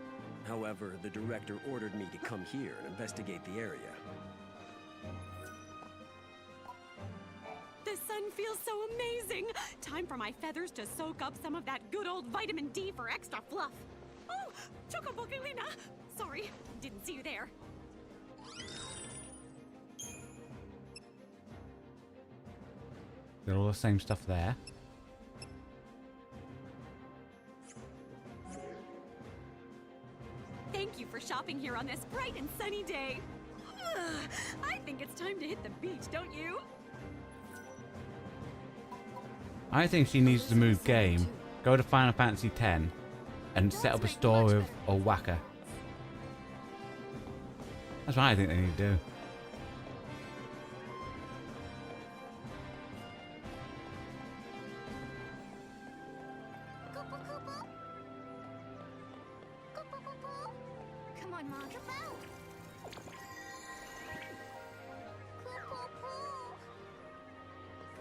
However, the director ordered me to come here and investigate the area. The sun feels so amazing. Time for my feathers to soak up some of that good old vitamin D for extra fluff. Oh, Chocoboculina. Sorry, didn't see you there. They're all the same stuff there. Thank you for shopping here on this bright and sunny day. I think it's time to hit the beach, don't you? I think she needs to move game, go to Final Fantasy X, and set up a store with Owaka. That's what I think they need to do. Come on, Mom.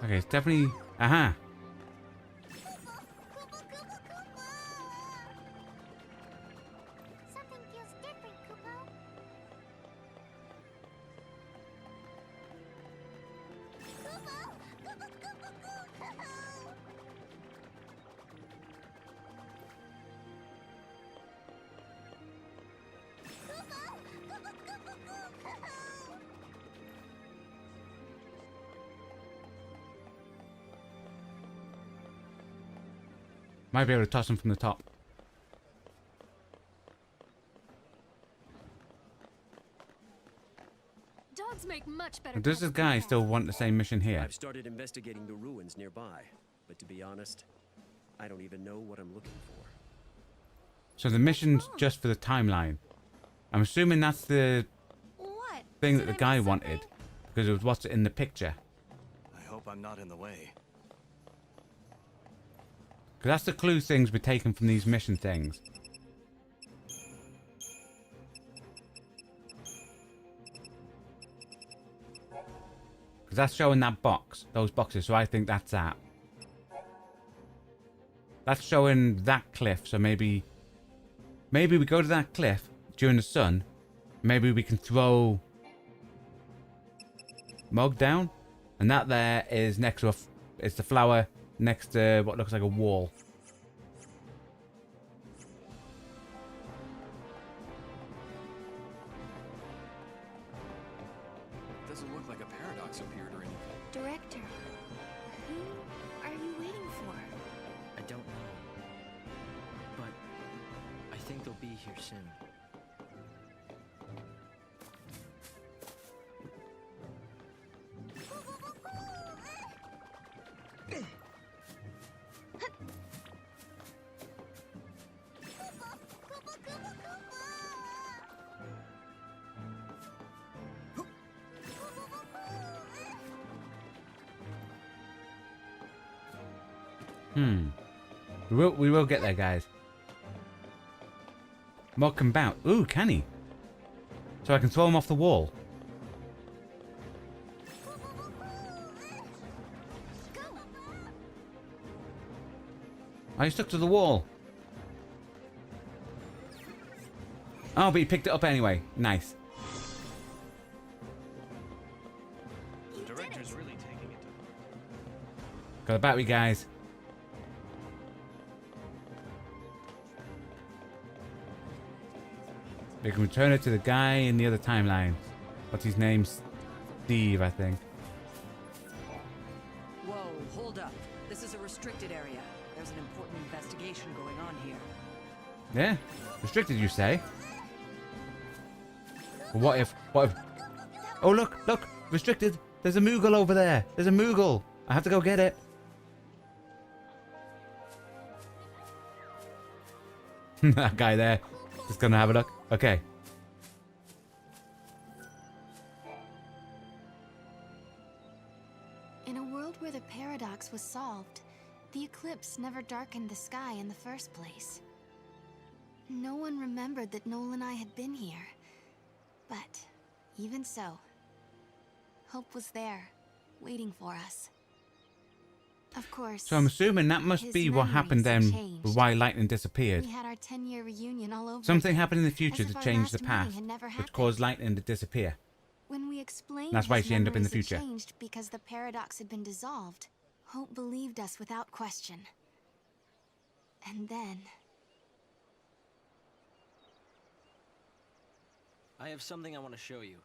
Okay, it's definitely... Aha! Something feels different, Kupo. Might be able to toss him from the top. Dogs make much better. Does this guy still want the same mission here? I've started investigating the ruins nearby, but to be honest, I don't even know what I'm looking for. So the mission's just for the timeline. I'm assuming that's the thing that the guy wanted, because it was what's in the picture. I hope I'm not in the way. Because that's the clue things we're taking from these mission things. Because that's showing that box, those boxes, so I think that's that. That's showing that cliff, so maybe we go to that cliff during the sun. Maybe we can throw Mog down, and that there is next to it's the flower next to what looks like a wall. It doesn't look like a paradox appeared or anything. Director, who are you waiting for? I don't know. But I think they'll be here soon. We will get there, guys. Mog can bounce. Ooh, can he? So I can throw him off the wall. Oh, he stuck to the wall. Oh, but he picked it up anyway. Nice. The director's really taking it. Got a battery, guys. We can return it to the guy in the other timeline. What's his name? Steve, I think. Whoa, hold up. This is a restricted area. There's an important investigation going on here. Yeah? Restricted, you say? What if... Oh, look! Restricted! There's a Moogle over there! There's a Moogle! I have to go get it. That guy there. Just gonna have a look. Okay. In a world where the paradox was solved, the eclipse never darkened the sky in the first place. No one remembered that Noel and I had been here. But even so, hope was there, waiting for us. Of course. So I'm assuming that must be what happened then, with why Lightning disappeared. We had our 10-year reunion all over. Something happened in the future to change the past, which caused Lightning to disappear. When we explained that's why his she ended up in the memories had future. changed because the paradox had been dissolved. Hope believed us without question. And then... I have something I want to show you.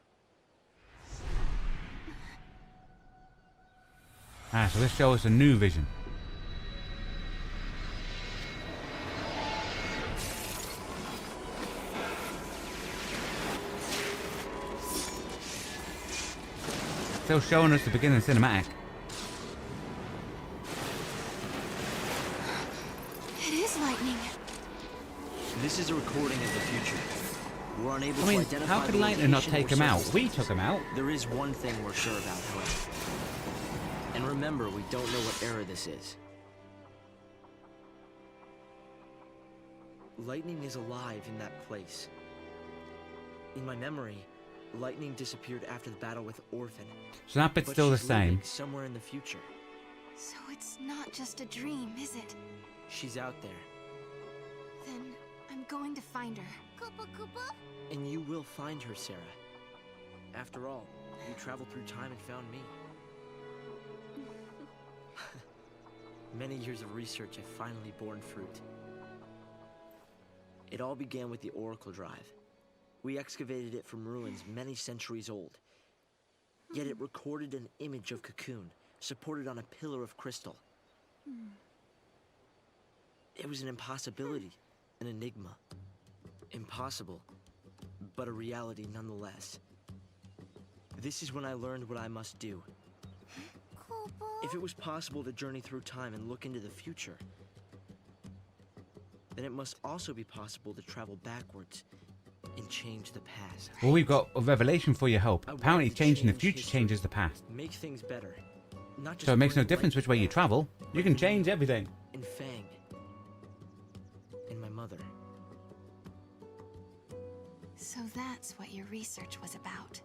Ah, so this shows us a new vision. Still showing us the beginning cinematic. It is lightning. This is a recording of the future. We're unable I mean, to identify how could the Lightning not location take or him out? circumstances. We took him out. There is one thing we're sure about, however. And remember, we don't know what era this is. Lightning is alive in that place. In my memory, Lightning disappeared after the battle with Orphan. So that bit's But still the she's same. living somewhere in the future. So it's not just a dream, is it? She's out there. Then I'm going to find her. And you will find her, Sarah. After all, you traveled through time and found me. Many years of research have finally borne fruit. It all began with the Oracle Drive. We excavated it from ruins many centuries old. Yet it recorded an image of Cocoon, supported on a pillar of crystal. It was an impossibility, an enigma. Impossible, but a reality nonetheless. This is when I learned what I must do. If it was possible to journey through time and look into the future, then it must also be possible to travel backwards and change the past. Well, we've got a revelation for you, Hope. Apparently changing the future changes the past. Make things better. Not just So it makes no bring difference light which way you travel. You can change everything. and Fang. And my mother. So that's what your research was about.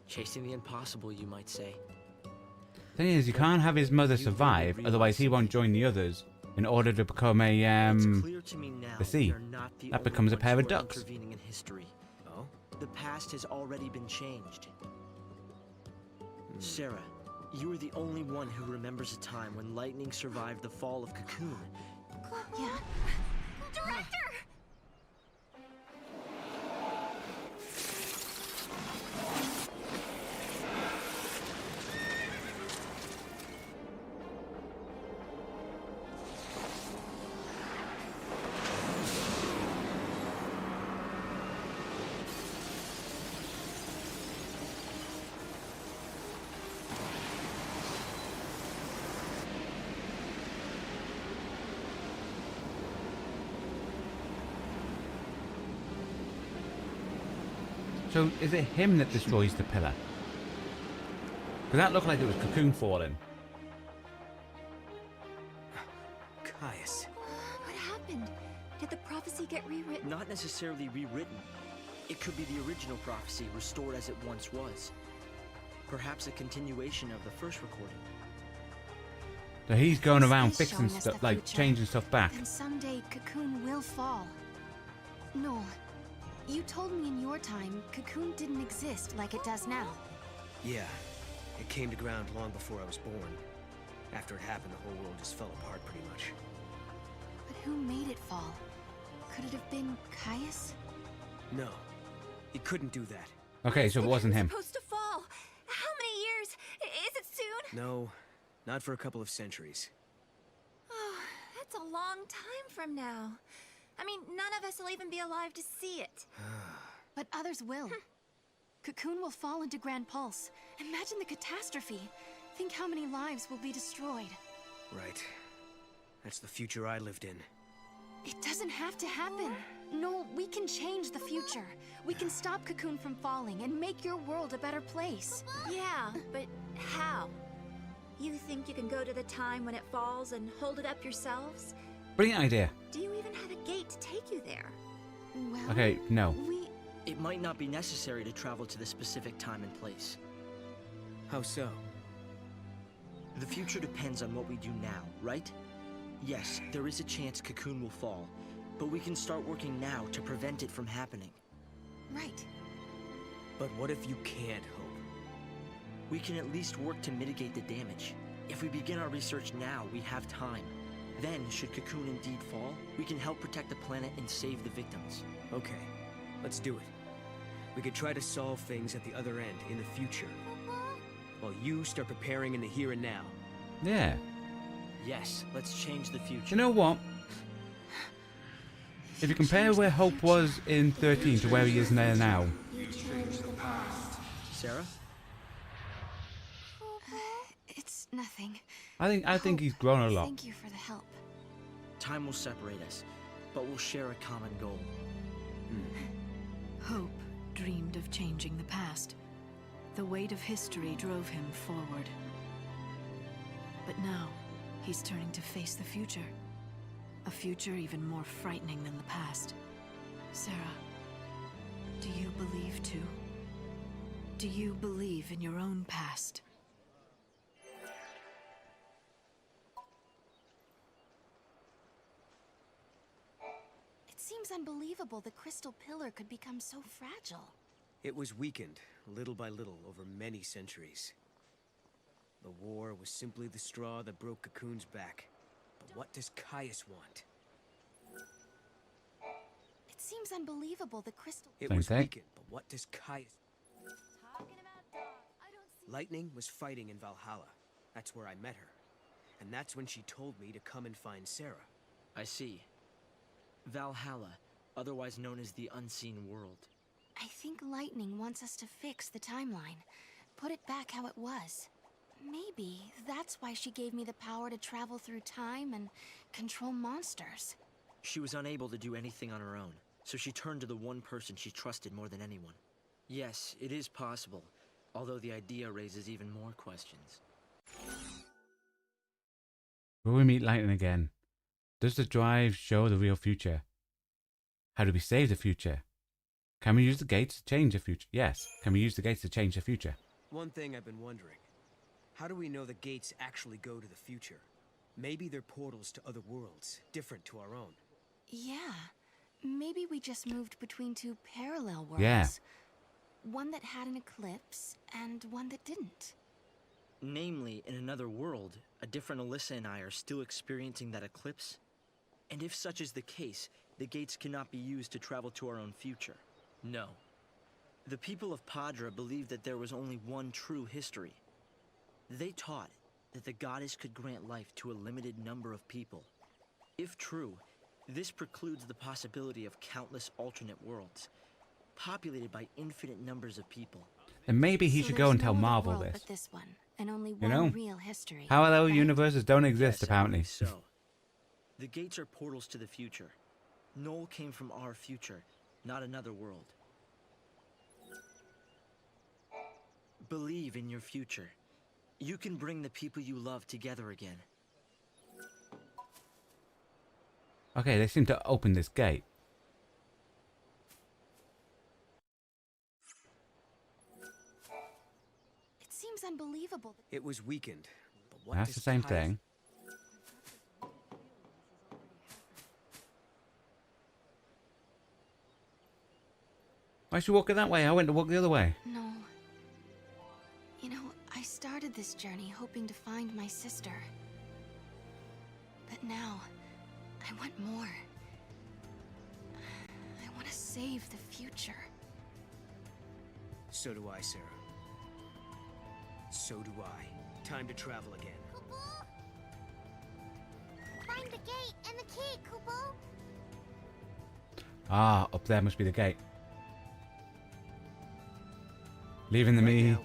Chasing the impossible, you might say. Thing is, you can't have his mother survive, otherwise he won't join the others in order to become a, It's clear to me now the sea. we are not the That only becomes a ones pair who of are ducks. intervening in history. Oh? The past has already been changed. Sarah, you are the only one who remembers a time when lightning survived the fall of Cocoon. Yeah. Director! So is it him that destroys the pillar? Because that looked like it was Cocoon falling. Caius. What happened? Did the prophecy get rewritten? Not necessarily rewritten. It could be the original prophecy restored as it once was. Perhaps a continuation of the first recording. So he's going around He's fixing showing us stuff, the like future. changing stuff back. And someday Cocoon will fall. Noel, you told me in your time Cocoon didn't exist like it does now. Yeah, it came to ground long before I was born. After it happened, the whole world just fell apart pretty much. But who made it fall? Could it have been Caius? No, he couldn't do that. Okay, so it wasn't him. Supposed to fall. How many years? Is it soon? No, not for a couple of centuries. Oh, that's a long time from now. I mean, none of us will even be alive to see it. But others will. Cocoon will fall into Grand Pulse. Imagine the catastrophe. Think how many lives will be destroyed. Right. That's the future I lived in. It doesn't have to happen. No, we can change the future. We can stop Cocoon from falling and make your world a better place. Yeah, but how? You think you can go to the time when it falls and hold it up yourselves? Brilliant idea. Do you even have a gate to take you there? Well, Okay, no. It might not be necessary to travel to the specific time and place. How so? The future depends on what we do now, right? Yes, there is a chance Cocoon will fall, but we can start working now to prevent it from happening. Right. But what if you can't, Hope? We can at least work to mitigate the damage. If we begin our research now, we have time. Then, should Cocoon indeed fall, we can help protect the planet and save the victims. Okay, let's do it. We could try to solve things at the other end, in the future. While you start preparing in the here and now. Yeah. Yes, let's change the future. You know what? If you compare where Hope was in 13 to where he is there now. Sarah? It's nothing. I think he's grown a lot. Thank you for the help. Time will separate us, but we'll share a common goal. Hope dreamed of changing the past. The weight of history drove him forward. But now, he's turning to face the future. A future even more frightening than the past. Sarah, do you believe too? Do you believe in your own past? It seems unbelievable the crystal pillar could become so fragile. It was weakened, little by little, over many centuries. The war was simply the straw that broke Cocoon's back. But what does Caius want? It seems unbelievable the crystal... It was weakened, but what does Caius... Lightning was fighting in Valhalla. That's where I met her. And that's when she told me to come and find Sarah. I see. Valhalla, otherwise known as the Unseen World. I think Lightning wants us to fix the timeline. Put it back how it was. Maybe that's why she gave me the power to travel through time and control monsters. She was unable to do anything on her own, so she turned to the one person she trusted more than anyone. Yes, it is possible, although the idea raises even more questions. Will we meet Lightning again? Does the drive show the real future? How do we save the future? Can we use the gates to change the future? Yes. Can we use the gates to change the future? One thing I've been wondering. How do we know the gates actually go to the future? Maybe they're portals to other worlds, different to our own. Yeah. Maybe we just moved between two parallel worlds. Yeah. One that had an eclipse, and one that didn't. Namely, in another world, a different Alyssa and I are still experiencing that eclipse. And if such is the case, the gates cannot be used to travel to our own future. No. The people of Padra believed that there was only one true history. They taught that the goddess could grant life to a limited number of people. If true, this precludes the possibility of countless alternate worlds, populated by infinite numbers of people. Then maybe he should go and tell Marvel world this. But this one, and only You one know? real history. Parallel universes don't exist, Yes, apparently. I believe so. The gates are portals to the future. Noel came from our future, not another world. Believe in your future. You can bring the people you love together again. Okay, they seem to open this gate. It seems unbelievable. It was weakened. But what That's does the same tie- thing. Why is she walking that way? I went to walk the other way. No. You know, I started this journey hoping to find my sister. But now, I want more. I want to save the future. So do I, Sarah. So do I. Time to travel again. Find the gate and the key, Kupo. Ah, up there must be the gate. Leaving the me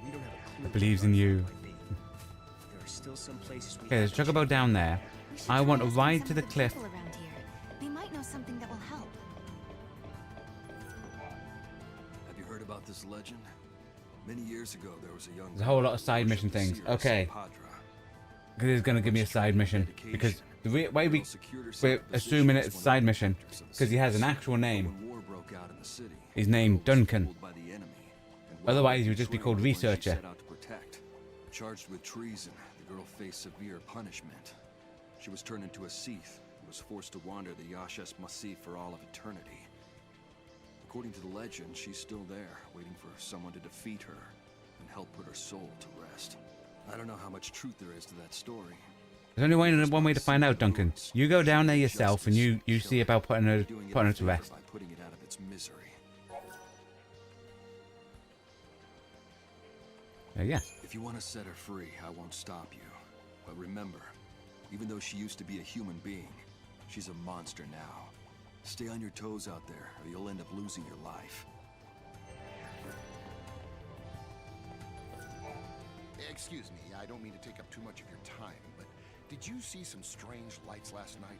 that believes in you. There are still some places we Okay, there's a chocobo down there. We should I try want to asking ride some to the of cliff. people around here. They might know something that will help. Have you heard about this legend? Many years ago, there was a young. There's a whole lot of side mission things. Okay. Because it's going to give me a side mission. Because the way we're assuming it's a side mission. Because he has an actual name. He's named Duncan. Otherwise, he would just be called Researcher. Charged with treason, the girl faced severe punishment. She was turned into a Sith and was forced to wander the Yashas Massif for all of eternity. According to the legend, she's still there, waiting for someone to defeat her and help put her soul to rest. I don't know how much truth there is to that story. There's only one way to find out, Duncan. You go down there yourself and you see about putting her to rest. By putting it out of its misery. Yeah. If you want to set her free, I won't stop you. But remember, even though she used to be a human being, she's a monster now. Stay on your toes out there, or you'll end up losing your life. Excuse me, I don't mean to take up too much of your time, but did you see some strange lights last night?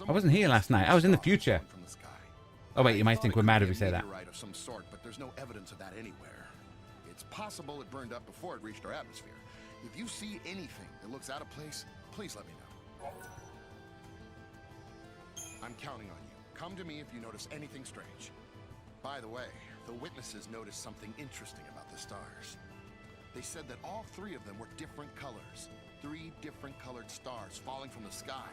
I wasn't here last night. I was in the future. From the sky. Oh wait, you might think we're mad if we say that. Meteorite of some sort, but there's no evidence of that anywhere. It's possible it burned up before it reached our atmosphere. If you see anything that looks out of place, please let me know. I'm counting on you. Come to me if you notice anything strange. By the way, the witnesses noticed something interesting about the stars. They said that all three of them were different colors. 3 different colored stars falling from the sky.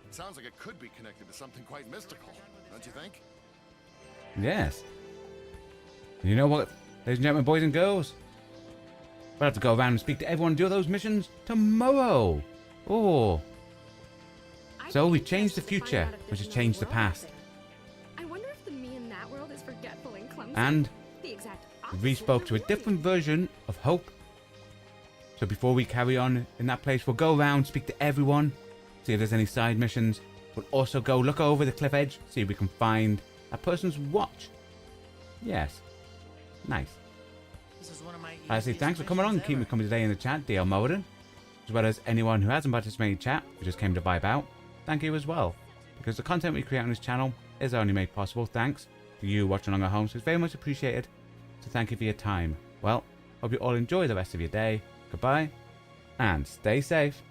It sounds like it could be connected to something quite mystical, don't you think? Yes. You know what, ladies and gentlemen, boys and girls? We'll have to go around and speak to everyone and do those missions tomorrow. Oh. So we changed the future, which has changed the past. I wonder if the me in that world is forgetful and clumsy. And the exact we spoke to a different version of Hope. So before we carry on in that place, we'll go around, speak to everyone, see if there's any side missions. We'll also go look over the cliff edge, see if we can find a person's watch. Yes. Nice. This is one of my I say thanks for coming on and keeping me company today in the chat, DL Moden, as well as anyone who hasn't participated in chat, who just came to vibe out. Thank you as well, because the content we create on this channel is only made possible thanks to you watching along at home, so it's very much appreciated. So thank you for your time. Well, hope you all enjoy the rest of your day. Goodbye, and stay safe.